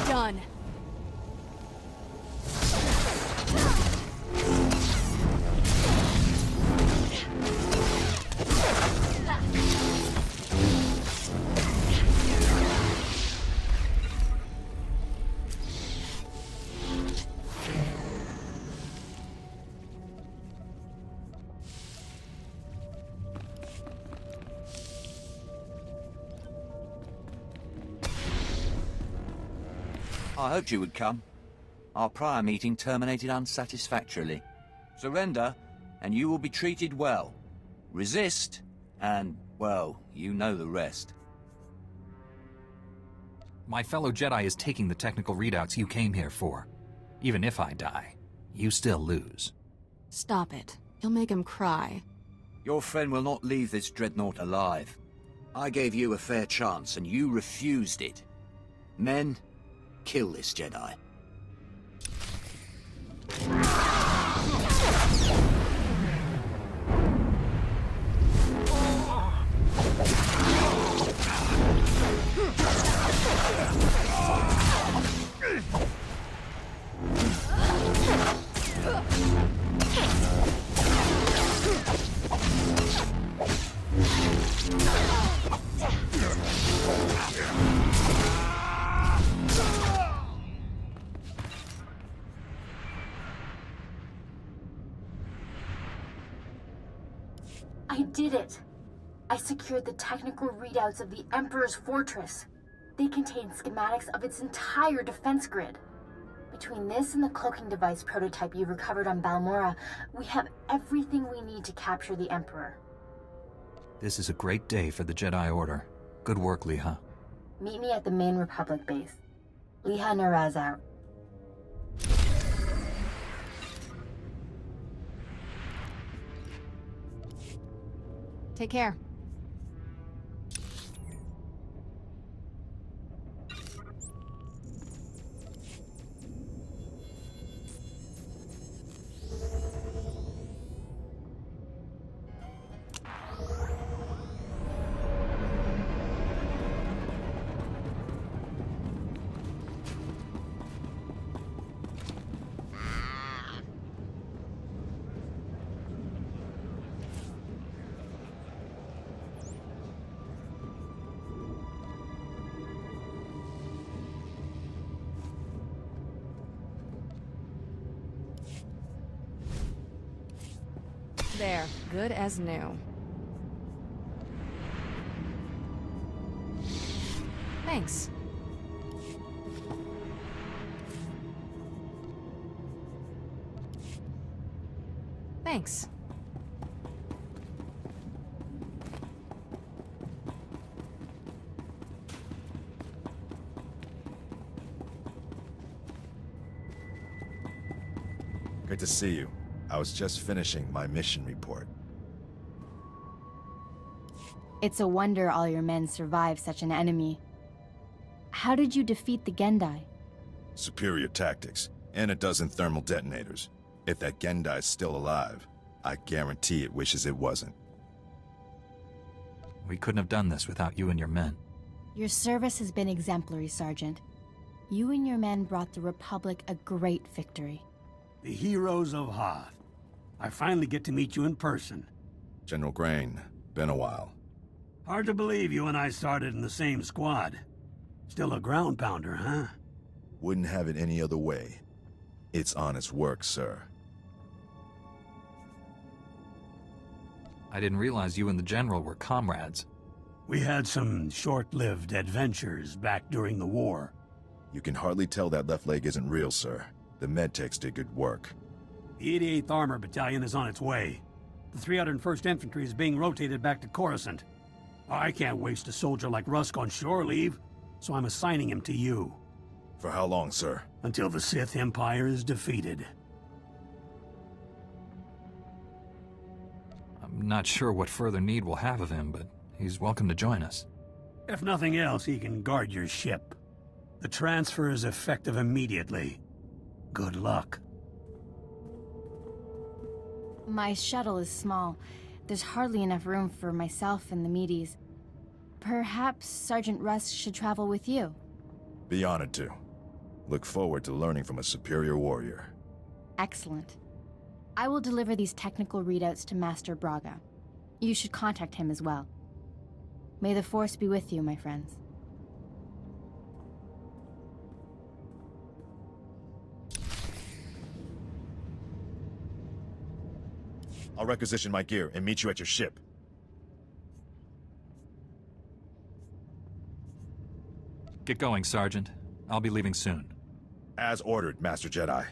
Done. I hoped you would come. Our prior meeting terminated unsatisfactorily. Surrender, and you will be treated well. Resist, and, well, you know the rest. My fellow Jedi is taking the technical readouts you came here for. Even if I die, you still lose. Stop it. You'll make him cry. Your friend will not leave this dreadnought alive. I gave you a fair chance, and you refused it. Men, kill this Jedi. I did it! I secured the technical readouts of the Emperor's fortress. They contain schematics of its entire defense grid. Between this and the cloaking device prototype you recovered on Balmorra, we have everything we need to capture the Emperor. This is a great day for the Jedi Order. Good work, Liha. Meet me at the main Republic base. Liha Naraz out. Take care. There, good as new. Thanks. Thanks. Good to see you. I was just finishing my mission report. It's a wonder all your men survived such an enemy. How did you defeat the Gendai? Superior tactics, and a dozen thermal detonators. If that Gendai's still alive, I guarantee it wishes it wasn't. We couldn't have done this without you and your men. Your service has been exemplary, Sergeant. You and your men brought the Republic a great victory. The heroes of Hoth. I finally get to meet you in person. General Grain, been a while. Hard to believe you and I started in the same squad. Still a ground pounder, huh? Wouldn't have it any other way. It's honest work, sir. I didn't realize you and the General were comrades. We had some short-lived adventures back during the war. You can hardly tell that left leg isn't real, sir. The medtechs did good work. The 88th Armor Battalion is on its way. The 301st Infantry is being rotated back to Coruscant. I can't waste a soldier like Rusk on shore leave, so I'm assigning him to you. For how long, sir? Until the Sith Empire is defeated. I'm not sure what further need we'll have of him, but he's welcome to join us. If nothing else, he can guard your ship. The transfer is effective immediately. Good luck. My shuttle is small. There's hardly enough room for myself and the meaties. Perhaps Sergeant Rusk should travel with you. Be honored to. Look forward to learning from a superior warrior. Excellent. I will deliver these technical readouts to Master Braga. You should contact him as well. May the Force be with you, my friends. I'll requisition my gear and meet you at your ship. Get going, Sergeant. I'll be leaving soon. As ordered, Master Jedi.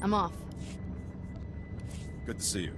I'm off. Good to see you.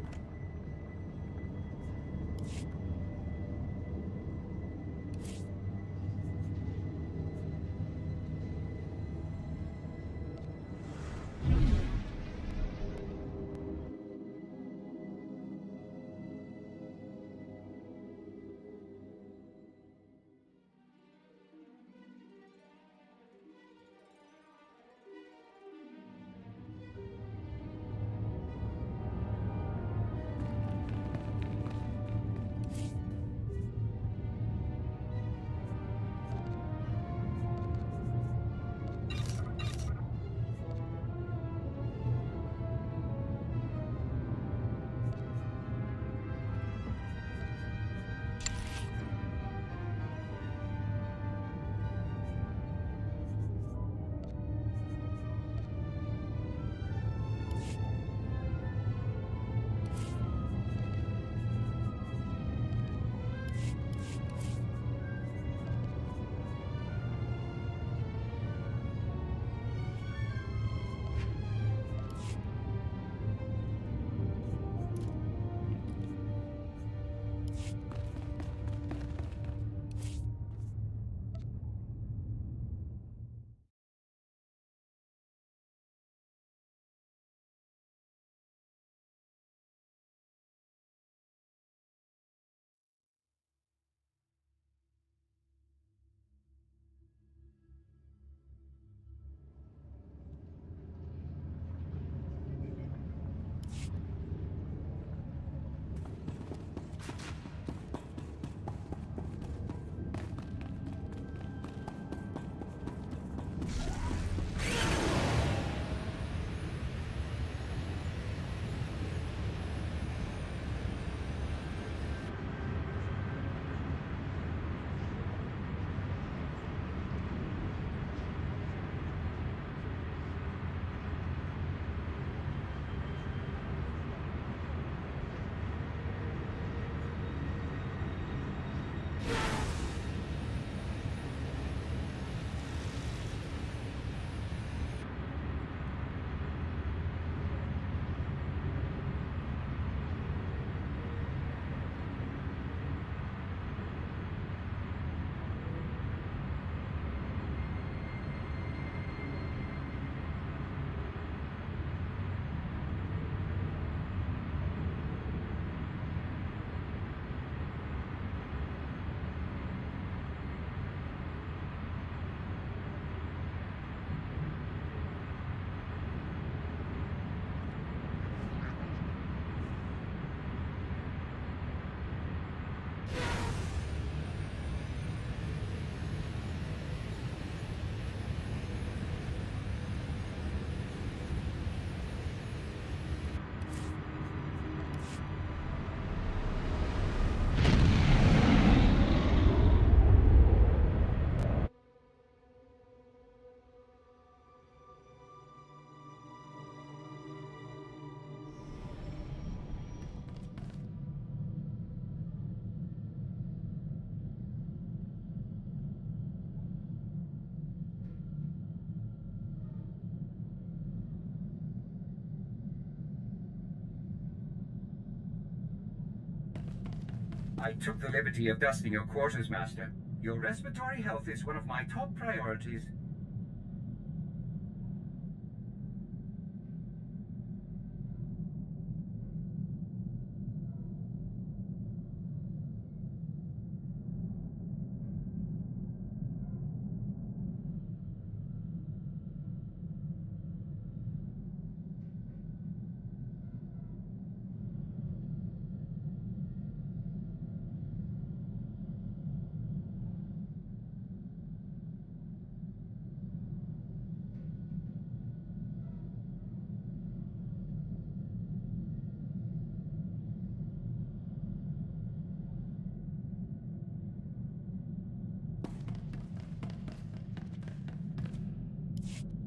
I took the liberty of dusting your quarters, Master. Your respiratory health is one of my top priorities.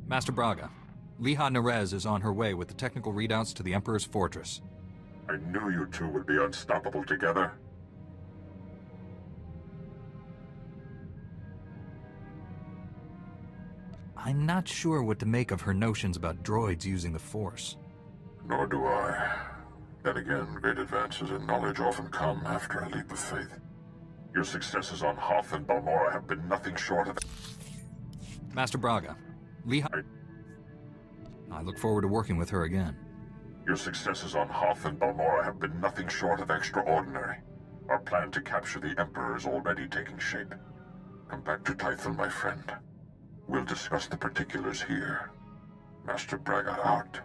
Master Braga, Liha Nerez is on her way with the technical readouts to the Emperor's fortress. I knew you two would be unstoppable together. I'm not sure what to make of her notions about droids using the Force. Nor do I. Then again, great advances in knowledge often come after a leap of faith. Your successes on Hoth and Balmora have been nothing short of... Master Braga, Liha... I look forward to working with her again. Your successes on Hoth and Balmora have been nothing short of extraordinary. Our plan to capture the Emperor is already taking shape. Come back to Tython, my friend. We'll discuss the particulars here. Master Braga out.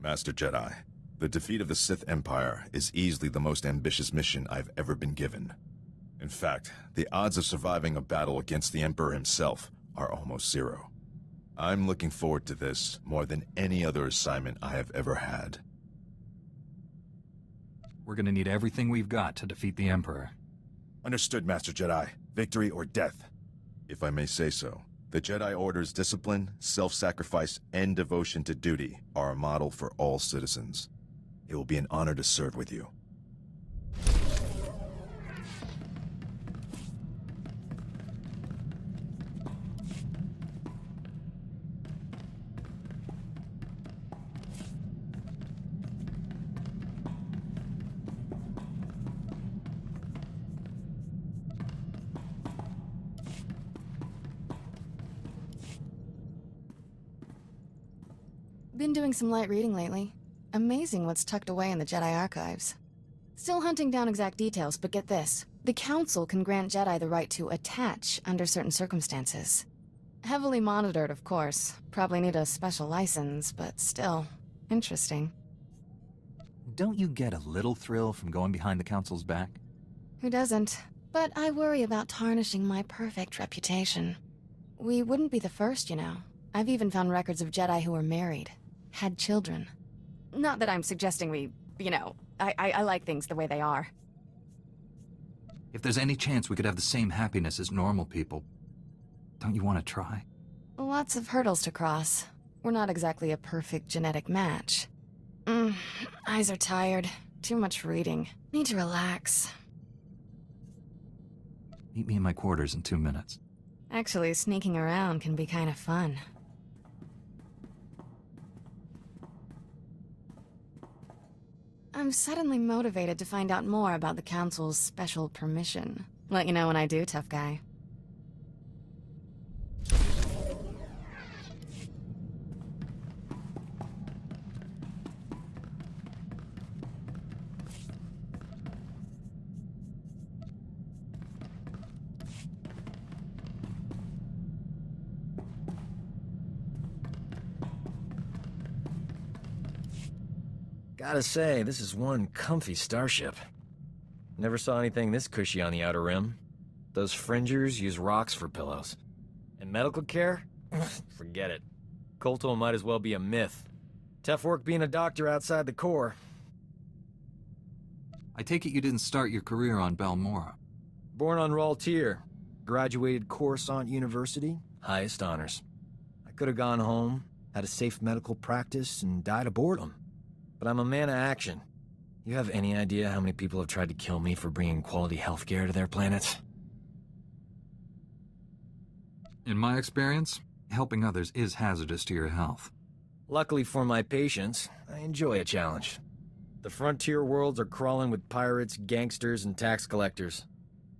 Master Jedi, the defeat of the Sith Empire is easily the most ambitious mission I've ever been given. In fact, the odds of surviving a battle against the Emperor himself are almost zero. I'm looking forward to this more than any other assignment I have ever had. We're gonna need everything we've got to defeat the Emperor. Understood, Master Jedi. Victory or death. If I may say so. The Jedi Order's discipline, self-sacrifice, and devotion to duty are a model for all citizens. It will be an honor to serve with you. Been doing some light reading lately. Amazing what's tucked away in the Jedi archives. Still hunting down exact details, but get this. The Council can grant Jedi the right to attach under certain circumstances. Heavily monitored, of course. Probably need a special license, but still, interesting. Don't you get a little thrill from going behind the Council's back? Who doesn't? But I worry about tarnishing my perfect reputation. We wouldn't be the first, you know. I've even found records of Jedi who were married. Had children. Not that I'm suggesting we, you know, I like things the way they are. If there's any chance we could have the same happiness as normal people, don't you want to try? Lots of hurdles to cross. We're not exactly a perfect genetic match. Eyes are tired. Too much reading. Need to relax. Meet me in my quarters in 2 minutes. Actually, sneaking around can be kind of fun. I'm suddenly motivated to find out more about the Council's special permission. Let you know when I do, tough guy. Gotta say, this is one comfy starship. Never saw anything this cushy on the Outer Rim. Those fringers use rocks for pillows. And medical care? Forget it. Kolto might as well be a myth. Tough work being a doctor outside the Corps. I take it you didn't start your career on Balmora. Born on Raltier. Graduated Coruscant University. Highest honors. I could have gone home, had a safe medical practice, and died of boredom. But I'm a man of action. You have any idea how many people have tried to kill me for bringing quality healthcare to their planets? In my experience, helping others is hazardous to your health. Luckily for my patients, I enjoy a challenge. The frontier worlds are crawling with pirates, gangsters, and tax collectors.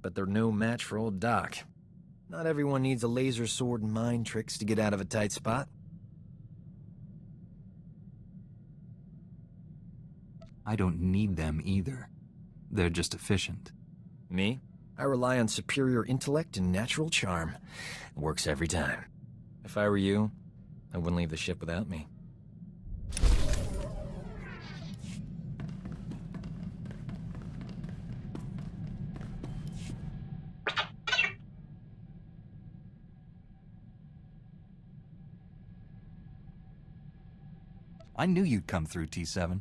But they're no match for old Doc. Not everyone needs a laser sword and mind tricks to get out of a tight spot. I don't need them either. They're just efficient. Me? I rely on superior intellect and natural charm. It works every time. If I were you, I wouldn't leave the ship without me. I knew you'd come through, T7.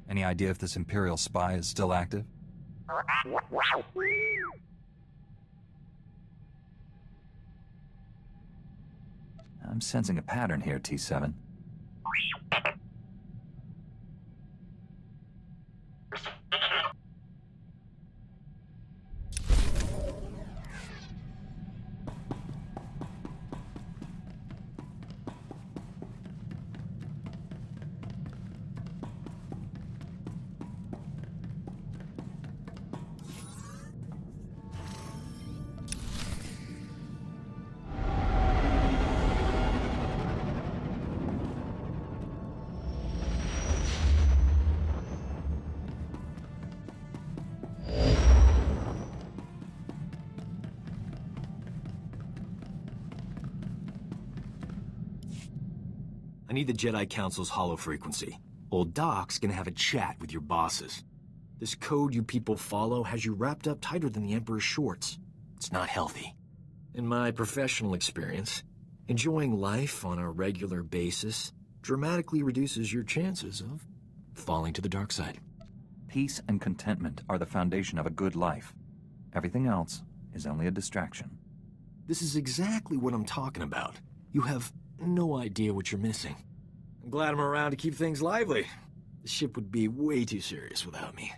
Any idea if this Imperial spy is still active? I'm sensing a pattern here, T7. I need the Jedi Council's hollow frequency. Old Doc's gonna have a chat with your bosses. This code you people follow has you wrapped up tighter than the Emperor's shorts. It's not healthy. In my professional experience, enjoying life on a regular basis dramatically reduces your chances of falling to the dark side. Peace and contentment are the foundation of a good life. Everything else is only a distraction. This is exactly what I'm talking about. You have no idea what you're missing. I'm glad I'm around to keep things lively. The ship would be way too serious without me.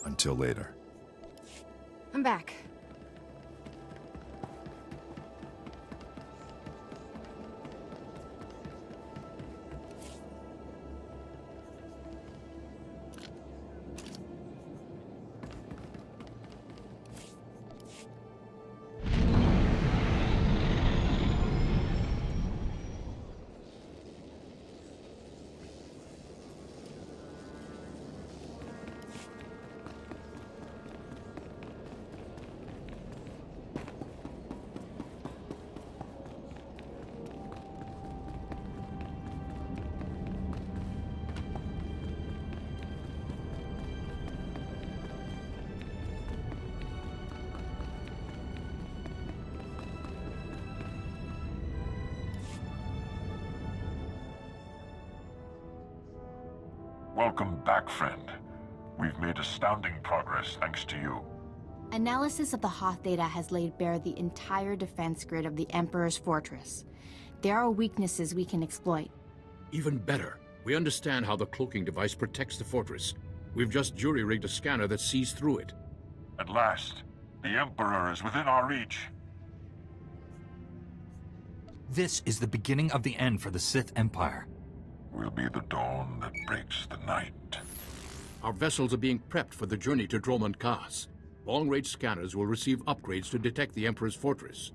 Until later. I'm back. Welcome back, friend. We've made astounding progress thanks to you. Analysis of the Hoth data has laid bare the entire defense grid of the Emperor's fortress. There are weaknesses we can exploit. Even better, we understand how the cloaking device protects the fortress. We've just jury-rigged a scanner that sees through it. At last, the Emperor is within our reach. This is the beginning of the end for the Sith Empire. Will be the dawn that breaks the night. Our vessels are being prepped for the journey to Dromund Kaas. Long-range scanners will receive upgrades to detect the Emperor's fortress.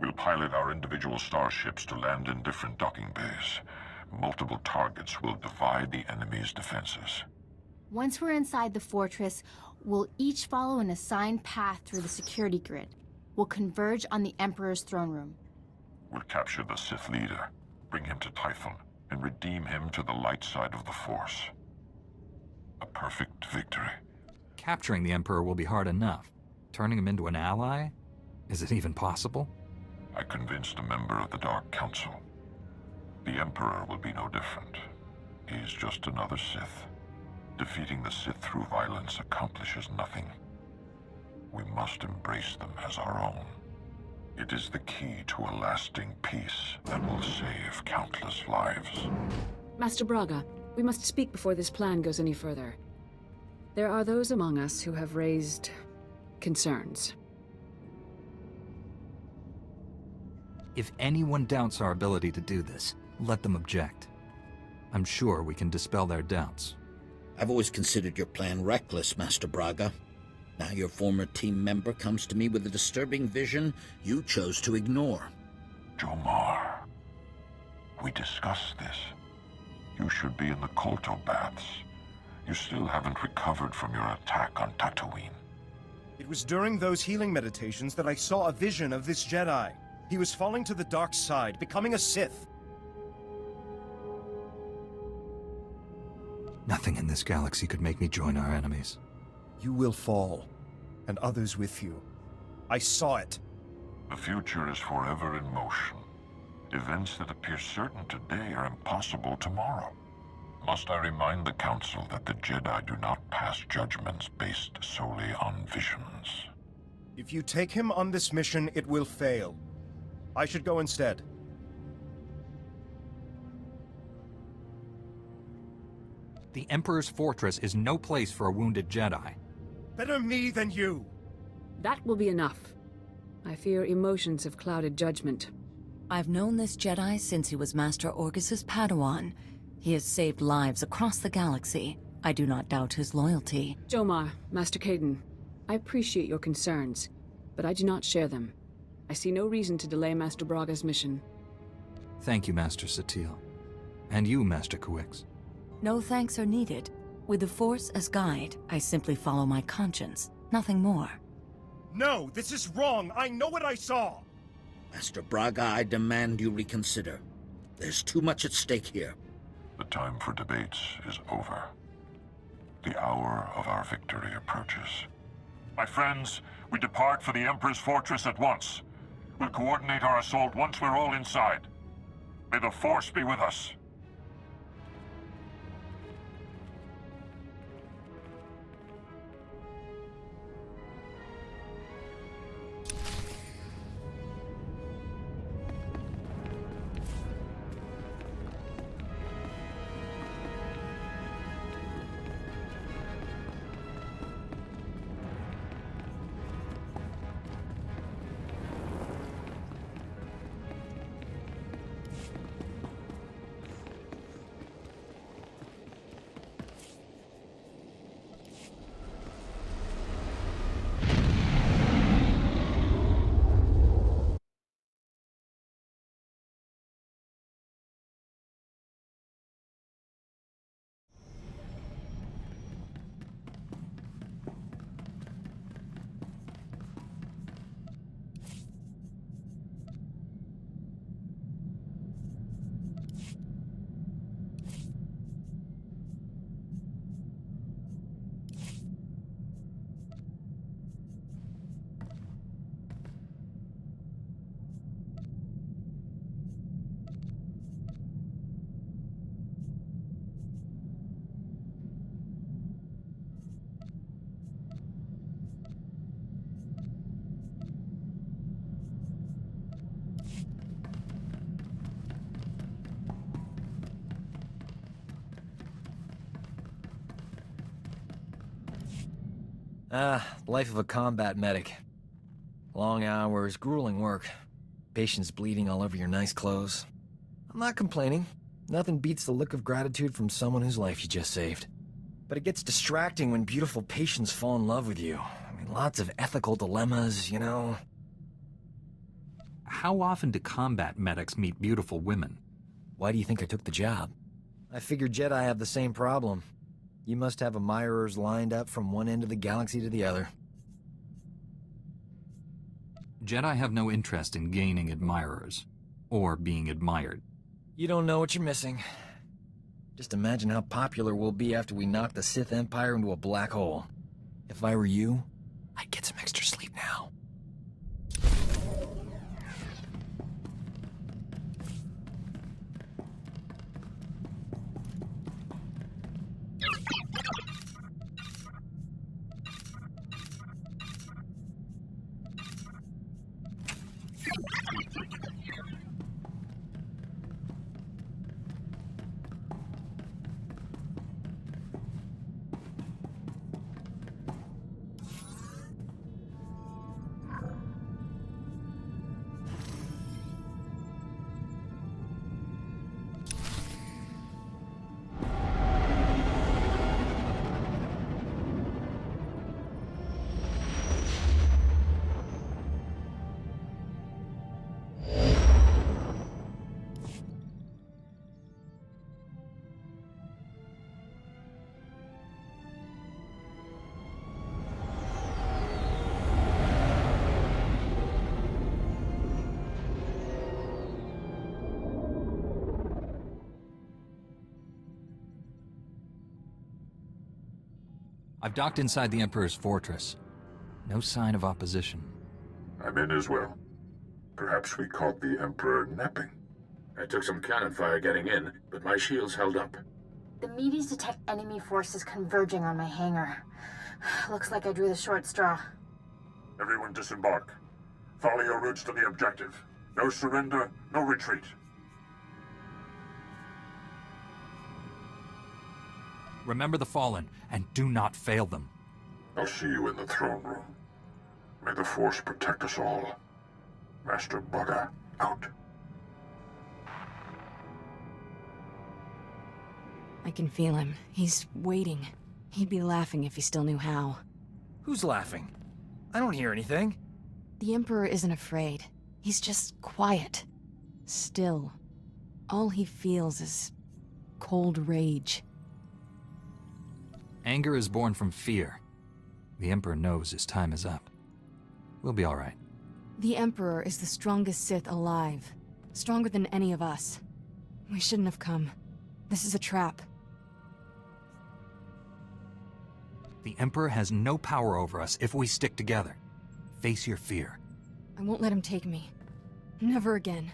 We'll pilot our individual starships to land in different docking bays. Multiple targets will divide the enemy's defenses. Once we're inside the fortress, we'll each follow an assigned path through the security grid. We'll converge on the Emperor's throne room. We'll capture the Sith leader, bring him to Typhon, and redeem him to the light side of the Force. A perfect victory. Capturing the Emperor will be hard enough. Turning him into an ally? Is it even possible? I convinced a member of the Dark Council. The Emperor will be no different. He's just another Sith. Defeating the Sith through violence accomplishes nothing. We must embrace them as our own. It is the key to a lasting peace that will save countless lives. Master Braga, we must speak before this plan goes any further. There are those among us who have raised concerns. If anyone doubts our ability to do this, let them object. I'm sure we can dispel their doubts. I've always considered your plan reckless, Master Braga. Now your former team member comes to me with a disturbing vision you chose to ignore. Jomar, we discussed this. You should be in the Kolto baths. You still haven't recovered from your attack on Tatooine. It was during those healing meditations that I saw a vision of this Jedi. He was falling to the dark side, becoming a Sith. Nothing in this galaxy could make me join our enemies. You will fall, and others with you. I saw it. The future is forever in motion. Events that appear certain today are impossible tomorrow. Must I remind the Council that the Jedi do not pass judgments based solely on visions? If you take him on this mission, it will fail. I should go instead. The Emperor's fortress is no place for a wounded Jedi. Better me than you! That will be enough. I fear emotions have clouded judgment. I've known this Jedi since he was Master Orgus's Padawan. He has saved lives across the galaxy. I do not doubt his loyalty. Jomar, Master Caden, I appreciate your concerns, but I do not share them. I see no reason to delay Master Braga's mission. Thank you, Master Satil. And you, Master Quesh. No thanks are needed. With the Force as guide, I simply follow my conscience, nothing more. No, this is wrong! I know what I saw! Master Braga, I demand you reconsider. There's too much at stake here. The time for debates is over. The hour of our victory approaches. My friends, we depart for the Emperor's fortress at once. We'll coordinate our assault once we're all inside. May the Force be with us. Life of a combat medic. Long hours, grueling work. Patients bleeding all over your nice clothes. I'm not complaining. Nothing beats the look of gratitude from someone whose life you just saved. But it gets distracting when beautiful patients fall in love with you. I mean, lots of ethical dilemmas, you know. How often do combat medics meet beautiful women? Why do you think I took the job? I figured Jedi have the same problem. You must have admirers lined up from one end of the galaxy to the other. Jedi have no interest in gaining admirers, or being admired. You don't know what you're missing. Just imagine how popular we'll be after we knock the Sith Empire into a black hole. If I were you, I'd get some extra sleep now. I've docked inside the Emperor's fortress. No sign of opposition. I'm in as well. Perhaps we caught the Emperor napping. I took some cannon fire getting in, but my shields held up. The meteors detect enemy forces converging on my hangar. Looks like I drew the short straw. Everyone disembark. Follow your routes to the objective. No surrender, no retreat. Remember the Fallen, and do not fail them. I'll see you in the throne room. May the Force protect us all. Master Braga, out. I can feel him. He's waiting. He'd be laughing if he still knew how. Who's laughing? I don't hear anything. The Emperor isn't afraid. He's just quiet. Still. All he feels is cold rage. Anger is born from fear. The Emperor knows his time is up. We'll be all right. The Emperor is the strongest Sith alive. Stronger than any of us. We shouldn't have come. This is a trap. The Emperor has no power over us if we stick together. Face your fear. I won't let him take me. Never again.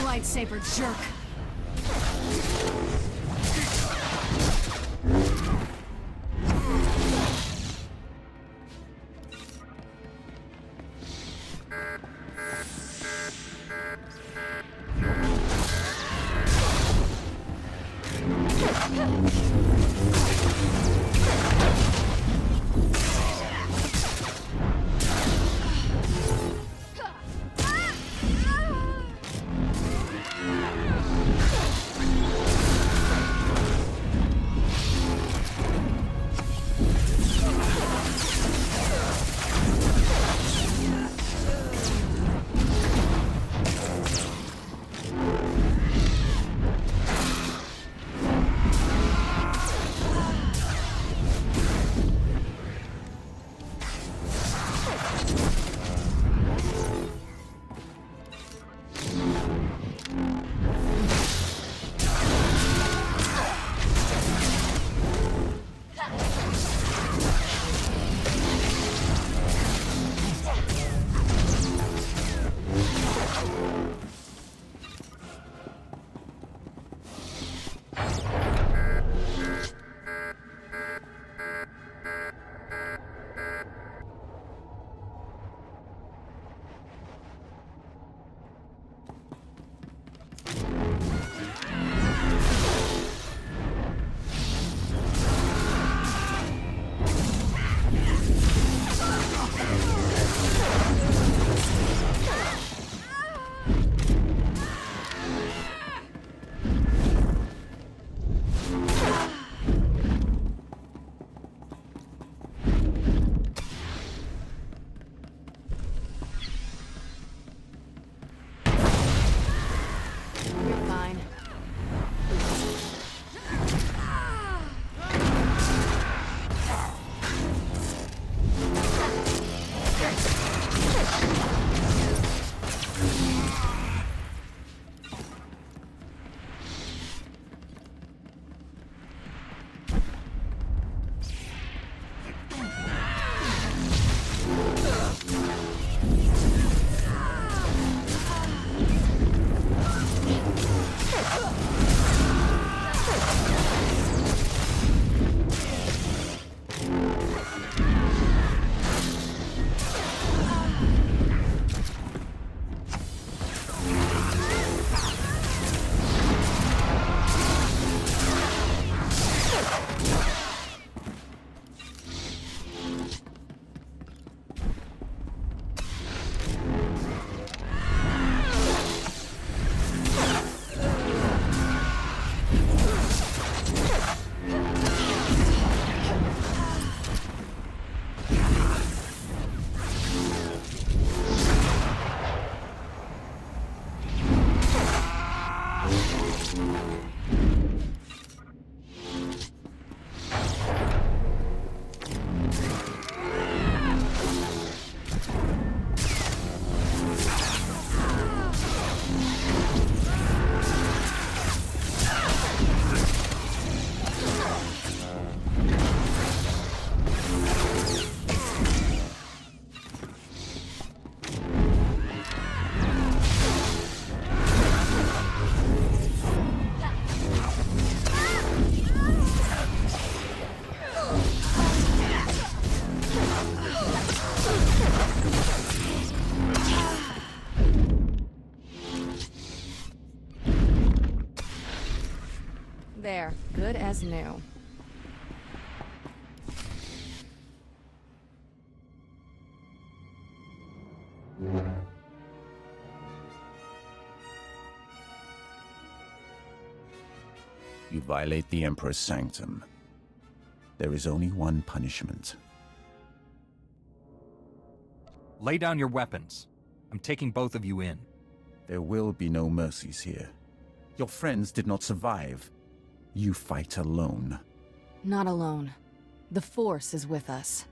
Lightsaber jerk. There, good as new. You violate the Emperor's sanctum. There is only one punishment. Lay down your weapons. I'm taking both of you in. There will be no mercies here. Your friends did not survive. You fight alone. Not alone. The Force is with us.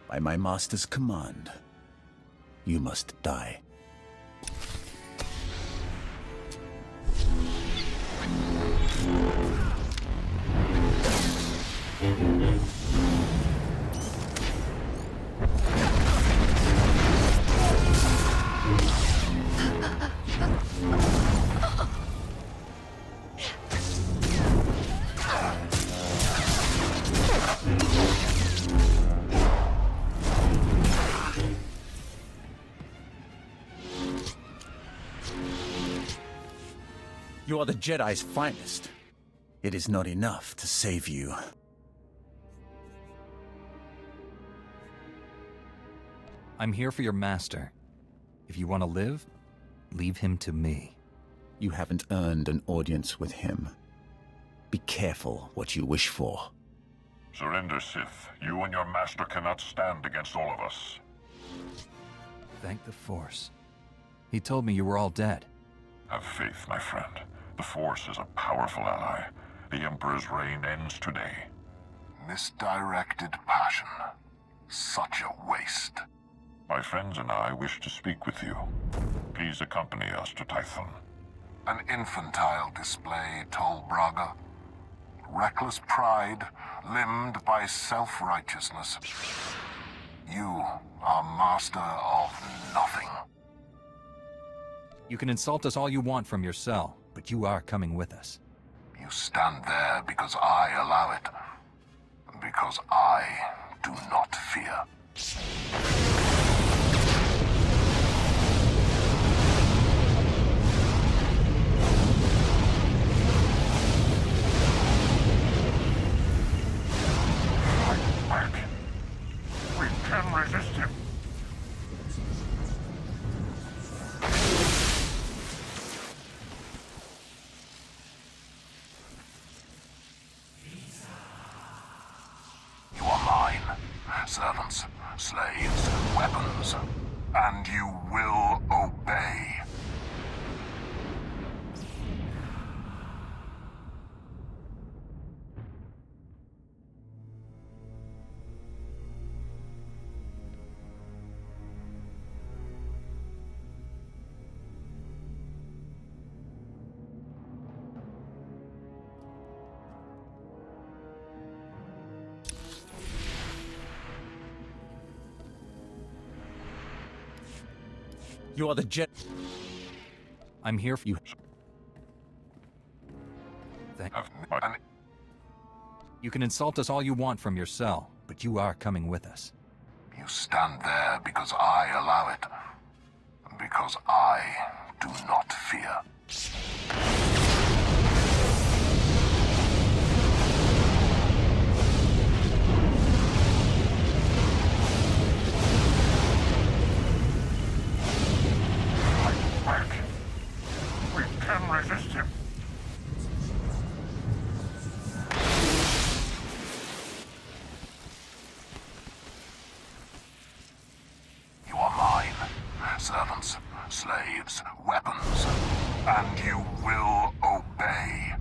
By my master's command, you must die. You are the Jedi's finest. It is not enough to save you. I'm here for your master. If you want to live, leave him to me. You haven't earned an audience with him. Be careful what you wish for. Surrender, Sith. You and your master cannot stand against all of us. Thank the Force. He told me you were all dead. Have faith, my friend. The Force is a powerful ally. The Emperor's reign ends today. Misdirected passion. Such a waste. My friends and I wish to speak with you. Please accompany us to Tython. An infantile display, Tol Braga. Reckless pride, limbed by self-righteousness. You are master of nothing. You can insult us all you want from your cell, but you are coming with us. You stand there because I allow it. Because I do not fear. We can resist him. You are mine. Servants, slaves, weapons. And you will obey. You are the Jedi. I'm here for you. You can insult us all you want from your cell, but you are coming with us. You stand there because I allow it. Because I do not fear. We can resist him. You are mine. Servants, slaves, weapons. And you will obey.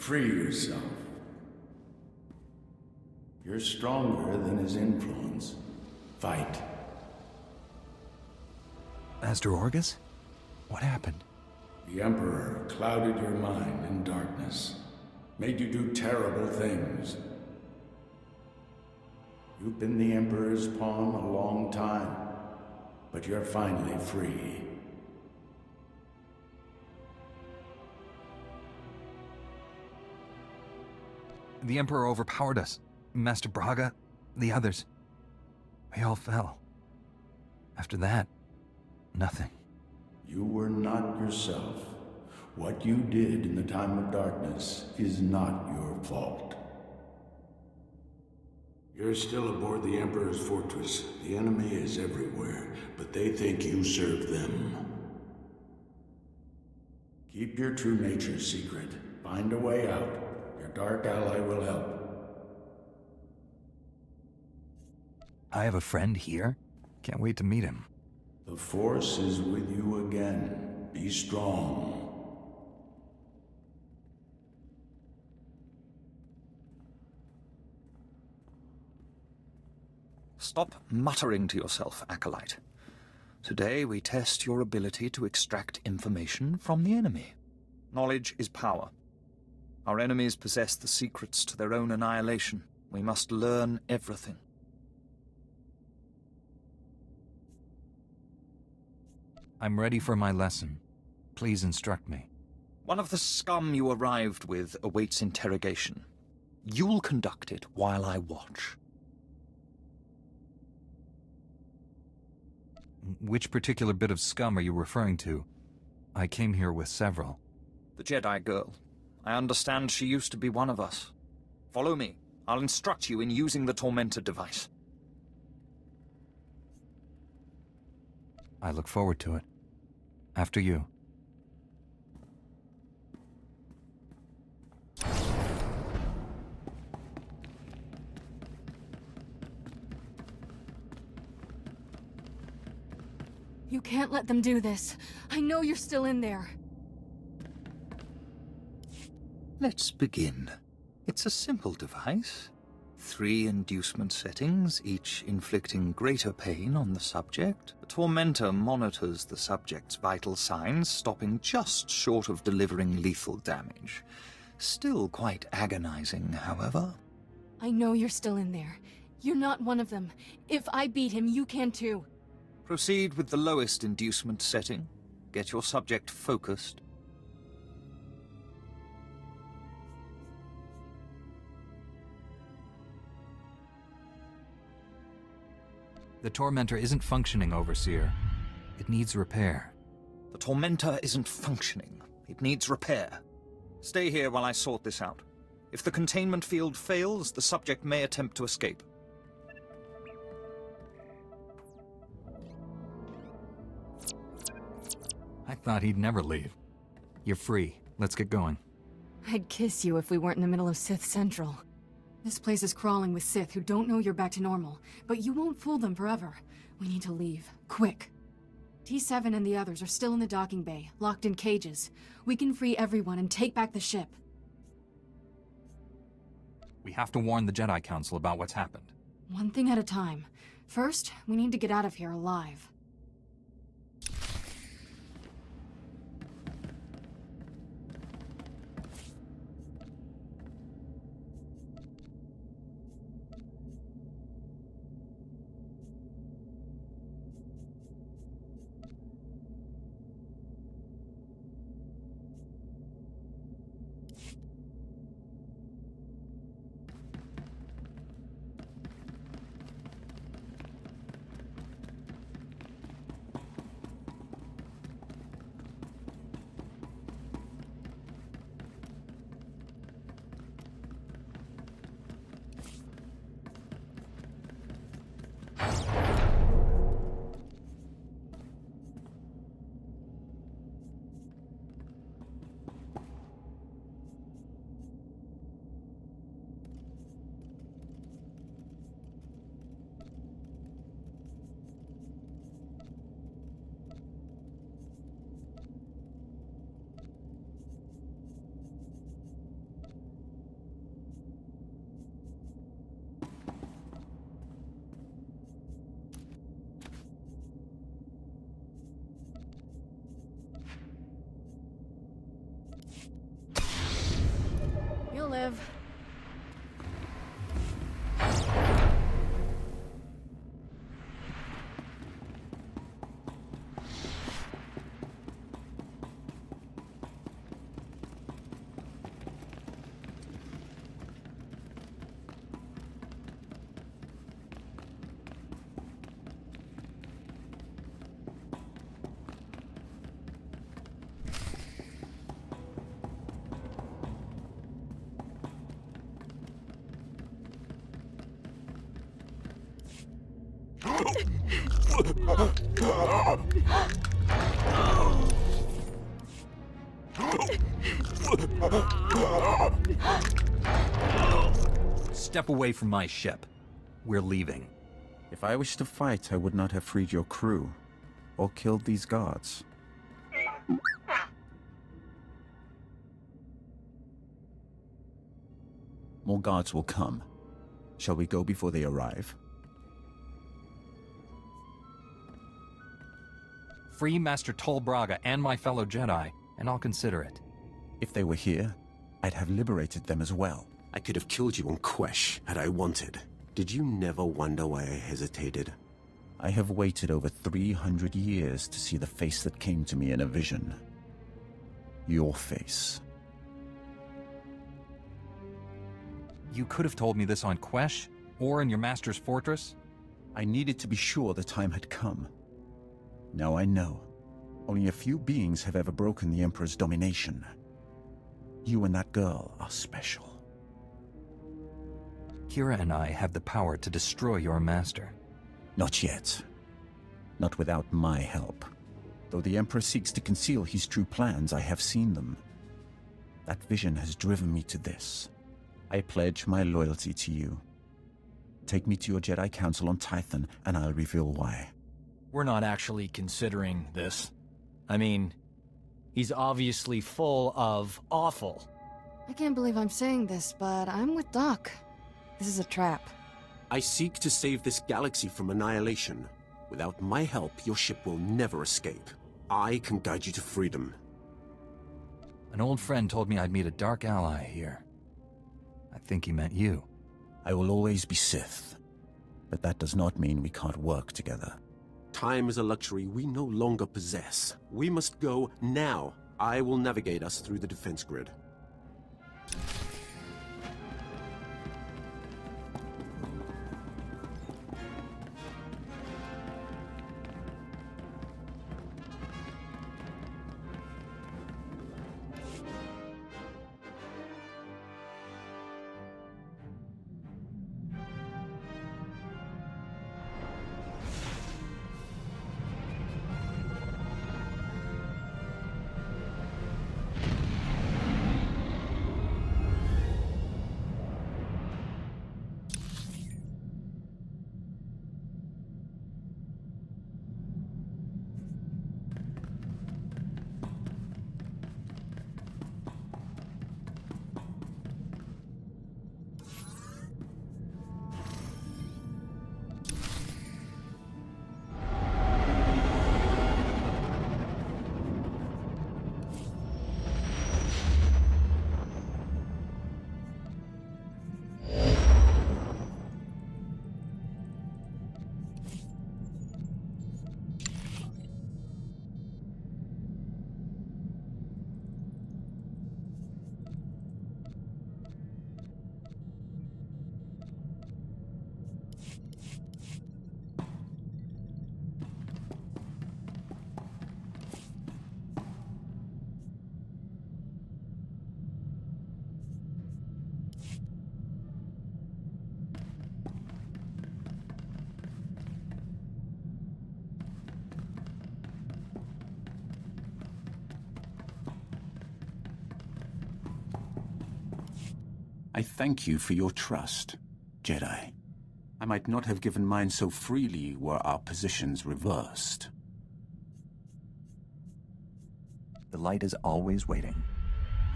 Free yourself. You're stronger than his influence. Fight. Master Orgus? What happened? The Emperor clouded your mind in darkness. Made you do terrible things. You've been the Emperor's pawn a long time, but you're finally free. The Emperor overpowered us. Master Braga, the others. We all fell. After that, nothing. You were not yourself. What you did in the time of darkness is not your fault. You're still aboard the Emperor's fortress. The enemy is everywhere, but they think you serve them. Keep your true nature secret. Find a way out. Your dark ally will help. I have a friend here. Can't wait to meet him. The Force is with you again. Be strong. Stop muttering to yourself, Acolyte. Today we test your ability to extract information from the enemy. Knowledge is power. Our enemies possess the secrets to their own annihilation. We must learn everything. I'm ready for my lesson. Please instruct me. One of the scum you arrived with awaits interrogation. You'll conduct it while I watch. Which particular bit of scum are you referring to? I came here with several. The Jedi girl. I understand she used to be one of us. Follow me. I'll instruct you in using the Tormentor device. I look forward to it. After you. You can't let them do this. I know you're still in there. Let's begin. It's a simple device. 3 inducement settings, each inflicting greater pain on the subject. The Tormentor monitors the subject's vital signs, stopping just short of delivering lethal damage. Still quite agonizing, however. I know you're still in there. You're not one of them. If I beat him, you can too. Proceed with the lowest inducement setting. Get your subject focused. The Tormentor isn't functioning, Overseer. It needs repair. The Tormentor isn't functioning. It needs repair. Stay here while I sort this out. If the containment field fails, the subject may attempt to escape. I thought he'd never leave. You're free. Let's get going. I'd kiss you if we weren't in the middle of Sith Central. This place is crawling with Sith who don't know you're back to normal, but you won't fool them forever. We need to leave. Quick. T7 and the others are still in the docking bay, locked in cages. We can free everyone and take back the ship. We have to warn the Jedi Council about what's happened. One thing at a time. First, we need to get out of here alive. live. Step away from my ship. We're leaving. If I wished to fight, I would not have freed your crew, or killed these guards. More guards will come. Shall we go before they arrive? Free Master Tol Braga and my fellow Jedi, and I'll consider it. If they were here, I'd have liberated them as well. I could have killed you on Quesh had I wanted. Did you never wonder why I hesitated? I have waited over 300 years to see the face that came to me in a vision. Your face. You could have told me this on Quesh, or in your master's fortress. I needed to be sure the time had come. Now I know. Only a few beings have ever broken the Emperor's domination. You and that girl are special. Kira and I have the power to destroy your master. Not yet. Not without my help. Though the Emperor seeks to conceal his true plans, I have seen them. That vision has driven me to this. I pledge my loyalty to you. Take me to your Jedi Council on Tython, and I'll reveal why. We're not actually considering this. I mean, he's obviously full of awful. I can't believe I'm saying this, but I'm with Doc. This is a trap. I seek to save this galaxy from annihilation. Without my help, your ship will never escape. I can guide you to freedom. An old friend told me I'd meet a dark ally here. I think he meant you. I will always be Sith, but that does not mean we can't work together. Time is a luxury we no longer possess. We must go now. I will navigate us through the defense grid. I thank you for your trust, Jedi. I might not have given mine so freely were our positions reversed. The light is always waiting.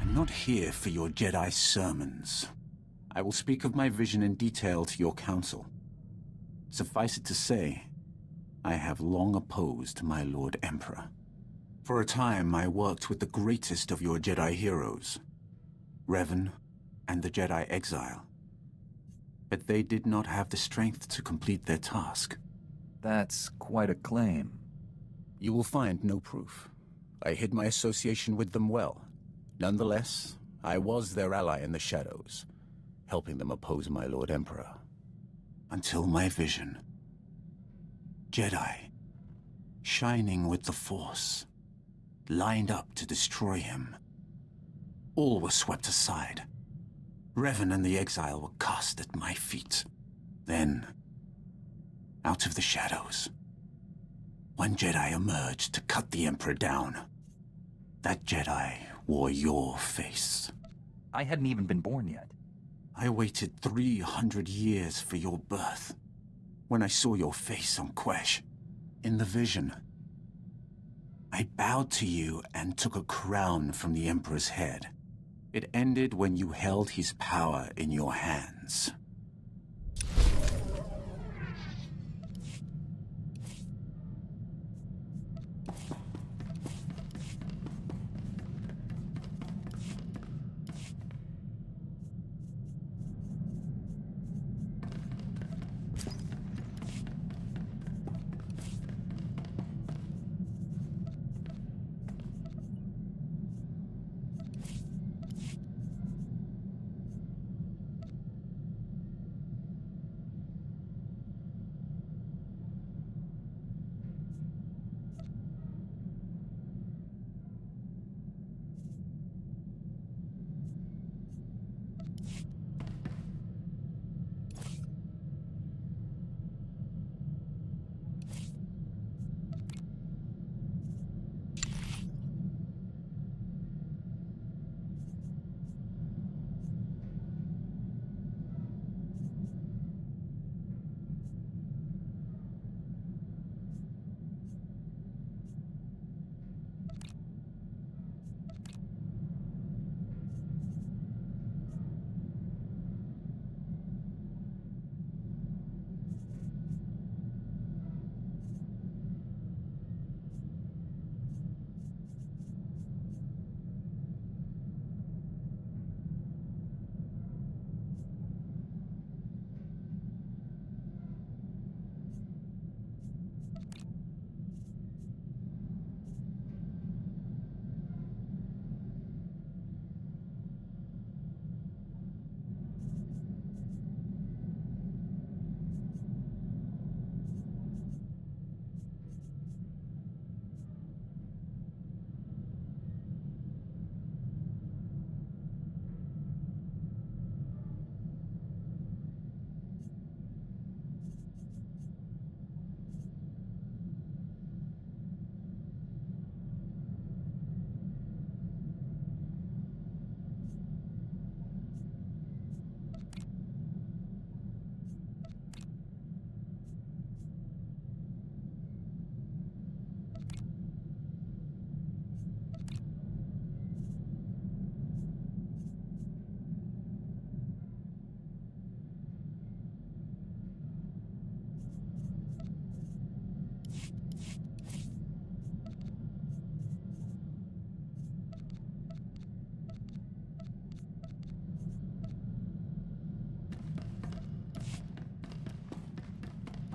I'm not here for your Jedi sermons. I will speak of my vision in detail to your council. Suffice it to say, I have long opposed my Lord Emperor. For a time, I worked with the greatest of your Jedi heroes, Revan, and the Jedi exile. But they did not have the strength to complete their task. That's quite a claim. You will find no proof. I hid my association with them well. Nonetheless, I was their ally in the shadows, helping them oppose my Lord Emperor. Until my vision. Jedi, shining with the Force, lined up to destroy him. All was swept aside. Revan and the exile were cast at my feet. Then, out of the shadows, one Jedi emerged to cut the Emperor down. That Jedi wore your face. I hadn't even been born yet. I waited 300 years for your birth. When I saw your face on Quesh, in the vision, I bowed to you and took a crown from the Emperor's head. It ended when you held his power in your hands.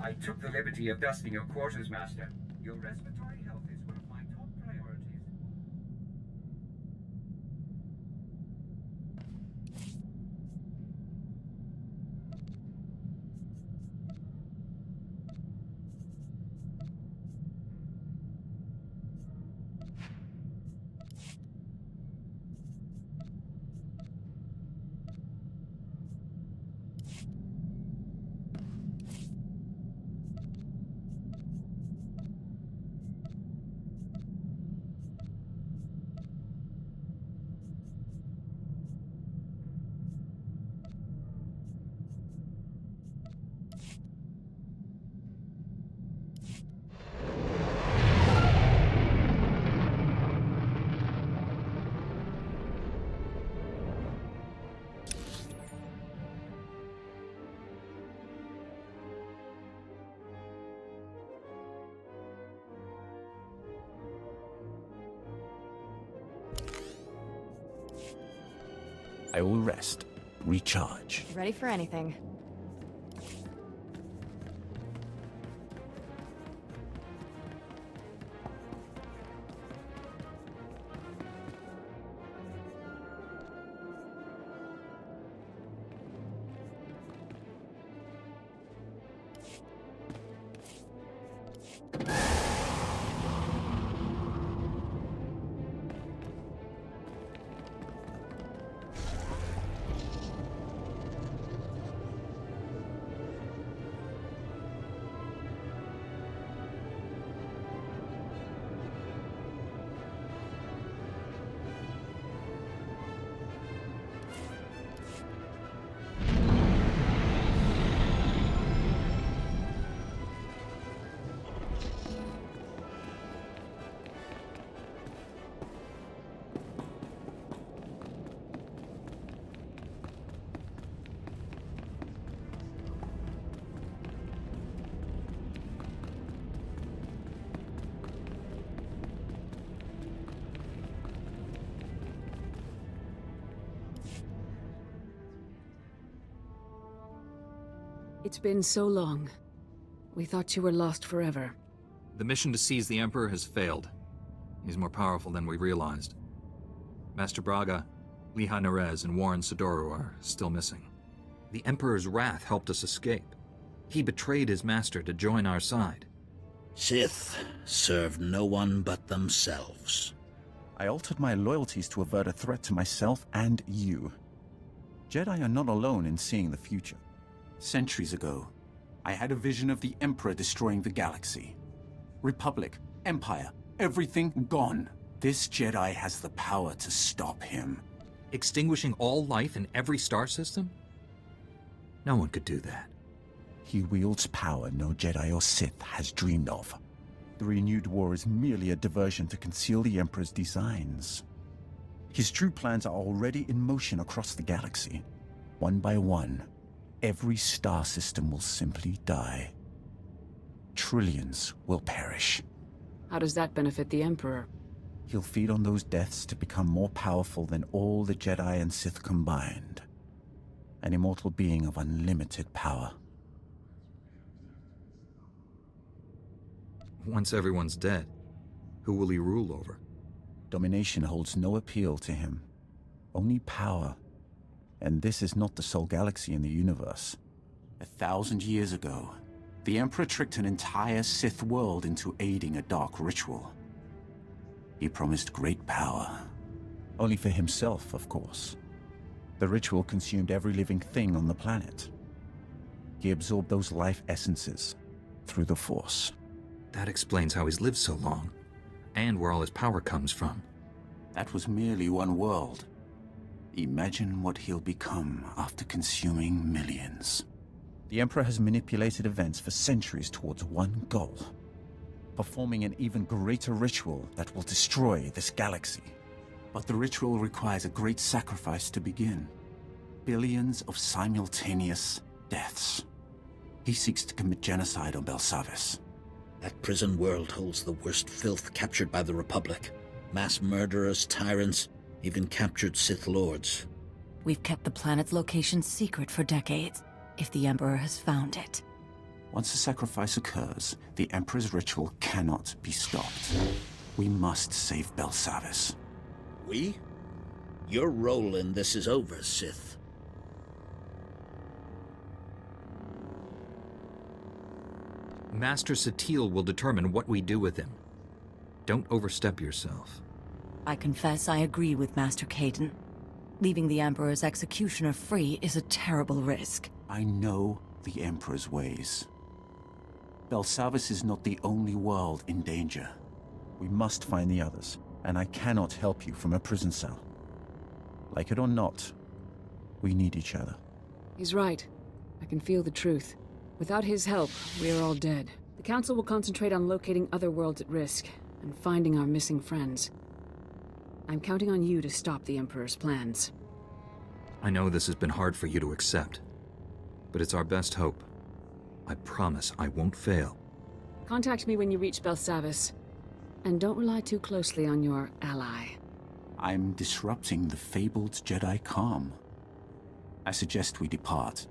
I took the liberty of dusting your quarters, Master. Your respiratory health is one of my top priorities. I will rest. recharge. Ready for anything. It's been so long. We thought you were lost forever. The mission to seize the Emperor has failed. He's more powerful than we realized. Master Braga, Liha Nerez, and Warren Sidoru are still missing. The Emperor's wrath helped us escape. He betrayed his master to join our side. Sith serve no one but themselves. I altered my loyalties to avert a threat to myself and you. Jedi are not alone in seeing the future. Centuries ago, I had a vision of the Emperor destroying the galaxy. Republic, Empire, everything gone. This Jedi has the power to stop him. Extinguishing all life in every star system? No one could do that. He wields power no Jedi or Sith has dreamed of. The renewed war is merely a diversion to conceal the Emperor's designs. His true plans are already in motion across the galaxy. One by one, every star system will simply die. Trillions will perish. How does that benefit the Emperor? He'll feed on those deaths to become more powerful than all the Jedi and Sith combined. An immortal being of unlimited power. Once everyone's dead, who will he rule over? Domination holds no appeal to him. Only power. And this is not the sole galaxy in the universe. 1,000 years ago, the Emperor tricked an entire Sith world into aiding a dark ritual. He promised great power. Only for himself, of course. The ritual consumed every living thing on the planet. He absorbed those life essences through the Force. That explains how he's lived so long, and where all his power comes from. That was merely one world. Imagine what he'll become after consuming millions. The Emperor has manipulated events for centuries towards one goal. Performing an even greater ritual that will destroy this galaxy. But the ritual requires a great sacrifice to begin. Billions of simultaneous deaths. He seeks to commit genocide on Belsavis. That prison world holds the worst filth captured by the Republic. Mass murderers, tyrants, even captured Sith Lords. We've kept the planet's location secret for decades, if the Emperor has found it. Once a sacrifice occurs, the Emperor's ritual cannot be stopped. We must save Belsavis. We? Your role in this is over, Sith. Master Satil will determine what we do with him. Don't overstep yourself. I confess I agree with Master Caden. Leaving the Emperor's executioner free is a terrible risk. I know the Emperor's ways. Belsavis is not the only world in danger. We must find the others, and I cannot help you from a prison cell. Like it or not, we need each other. He's right. I can feel the truth. Without his help, we are all dead. The Council will concentrate on locating other worlds at risk, and finding our missing friends. I'm counting on you to stop the Emperor's plans. I know this has been hard for you to accept, but it's our best hope. I promise I won't fail. Contact me when you reach Belsavis, and don't rely too closely on your ally. I'm disrupting the fabled Jedi calm. I suggest we depart.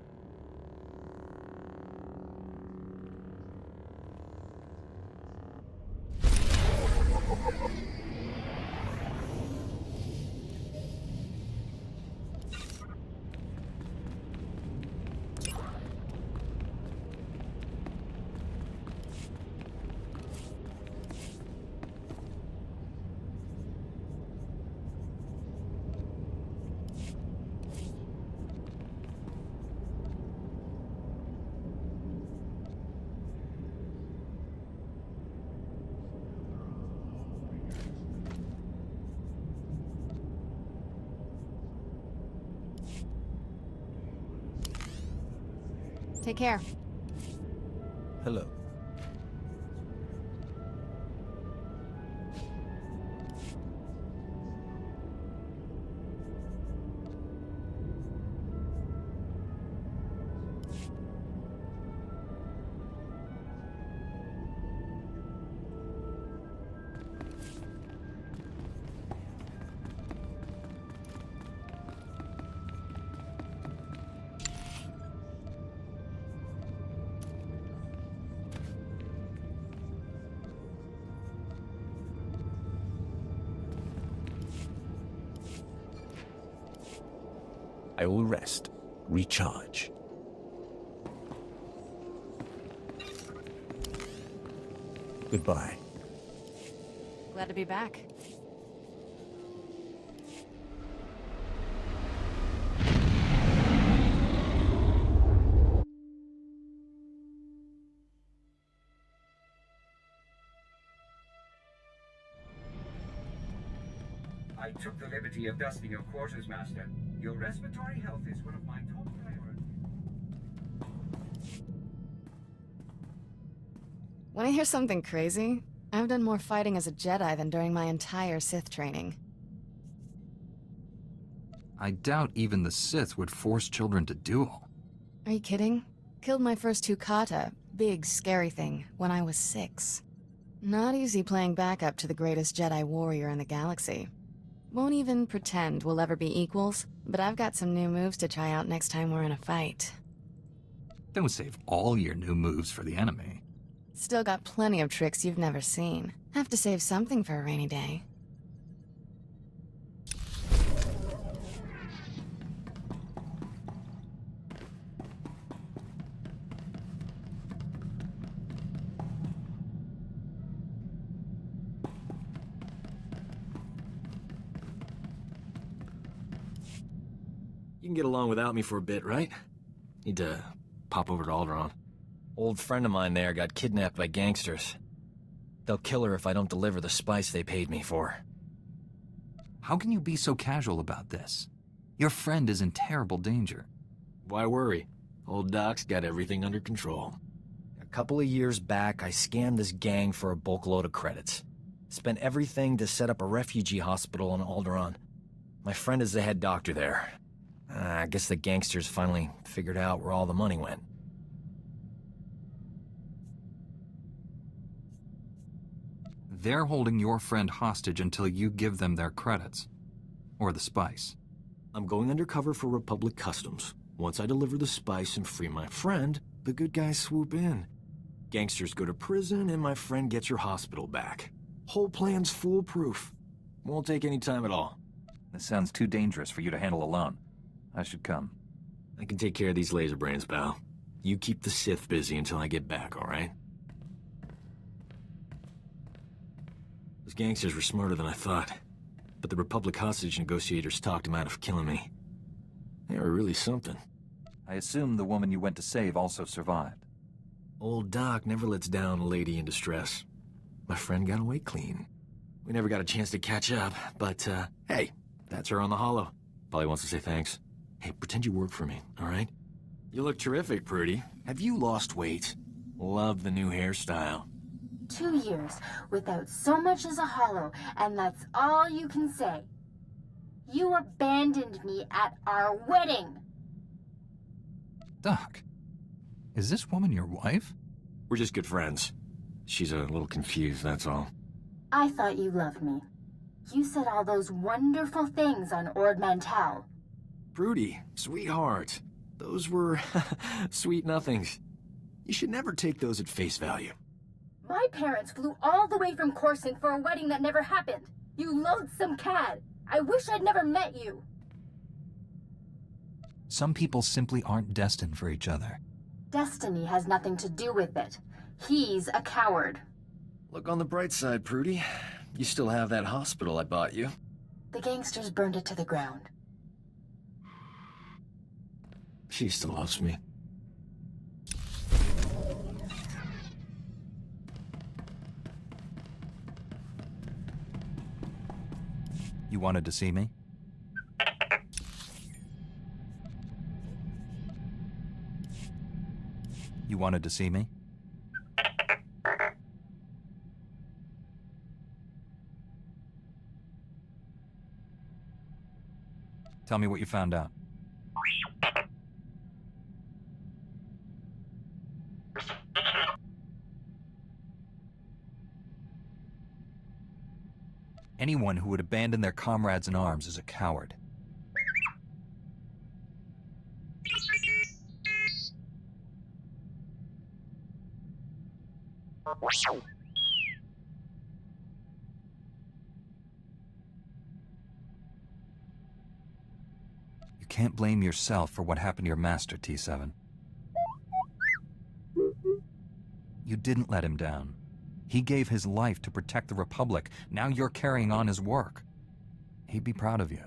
Take care. Hello. I will rest, recharge. Goodbye. Glad to be back. I took the liberty of dusting your quarters, Master. Your respiratory health is one of my top priorities. Want to hear something crazy? I've done more fighting as a Jedi than during my entire Sith training. I doubt even the Sith would force children to duel. Are you kidding? Killed my first two kata, big scary thing, when I was 6. Not easy playing backup to the greatest Jedi warrior in the galaxy. Won't even pretend we'll ever be equals, but I've got some new moves to try out next time we're in a fight. Don't save all your new moves for the enemy. Still got plenty of tricks you've never seen. Have to save something for a rainy day. You can get along without me for a bit, right? Need to pop over to Alderaan. Old friend of mine there got kidnapped by gangsters. They'll kill her if I don't deliver the spice they paid me for. How can you be so casual about this? Your friend is in terrible danger. Why worry? Old Doc's got everything under control. A couple of years back, I scammed this gang for a bulk load of credits. Spent everything to set up a refugee hospital on Alderaan. My friend is the head doctor there. I guess the gangsters finally figured out where all the money went. They're holding your friend hostage until you give them their credits. Or the spice. I'm going undercover for Republic Customs. Once I deliver the spice and free my friend, the good guys swoop in. Gangsters go to prison and my friend gets your hospital back. Whole plan's foolproof. Won't take any time at all. This sounds too dangerous for you to handle alone. I should come. I can take care of these laser brains, pal. You keep the Sith busy until I get back, all right? Those gangsters were smarter than I thought. But the Republic hostage negotiators talked them out of killing me. They were really something. I assume the woman you went to save also survived. Old Doc never lets down a lady in distress. My friend got away clean. We never got a chance to catch up, but, hey, that's her on the holo. Probably wants to say thanks. Hey, pretend you work for me, all right? You look terrific, Prudy. Have you lost weight? Love the new hairstyle. 2 years without so much as a holo, and that's all you can say. You abandoned me at our wedding! Doc, is this woman your wife? We're just good friends. She's a little confused, that's all. I thought you loved me. You said all those wonderful things on Ord Mantell. Prudy, sweetheart. Those were sweet nothings. You should never take those at face value. My parents flew all the way from Coruscant for a wedding that never happened. You loathsome cad. I wish I'd never met you. Some people simply aren't destined for each other. Destiny has nothing to do with it. He's a coward. Look on the bright side, Prudy. You still have that hospital I bought you. The gangsters burned it to the ground. She still loves me. You wanted to see me? You wanted to see me? Tell me what you found out. Anyone who would abandon their comrades in arms is a coward. You can't blame yourself for what happened to your master, T7. You didn't let him down. He gave his life to protect the Republic. Now you're carrying on his work. He'd be proud of you.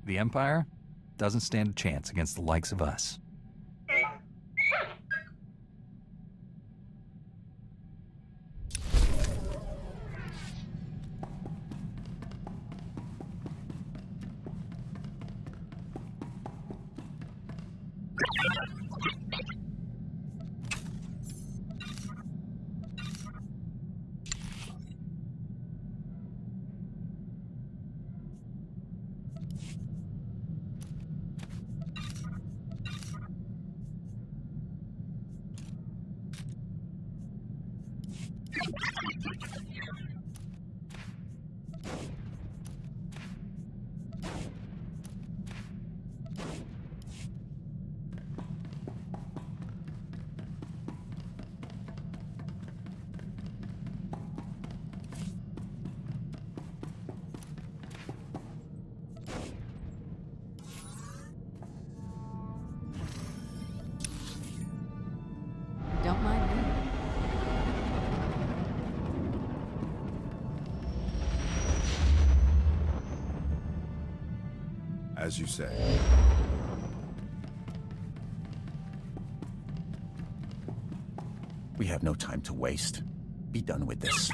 The Empire doesn't stand a chance against the likes of us. Don't mind me. As you say. We have no time to waste. Be done with this.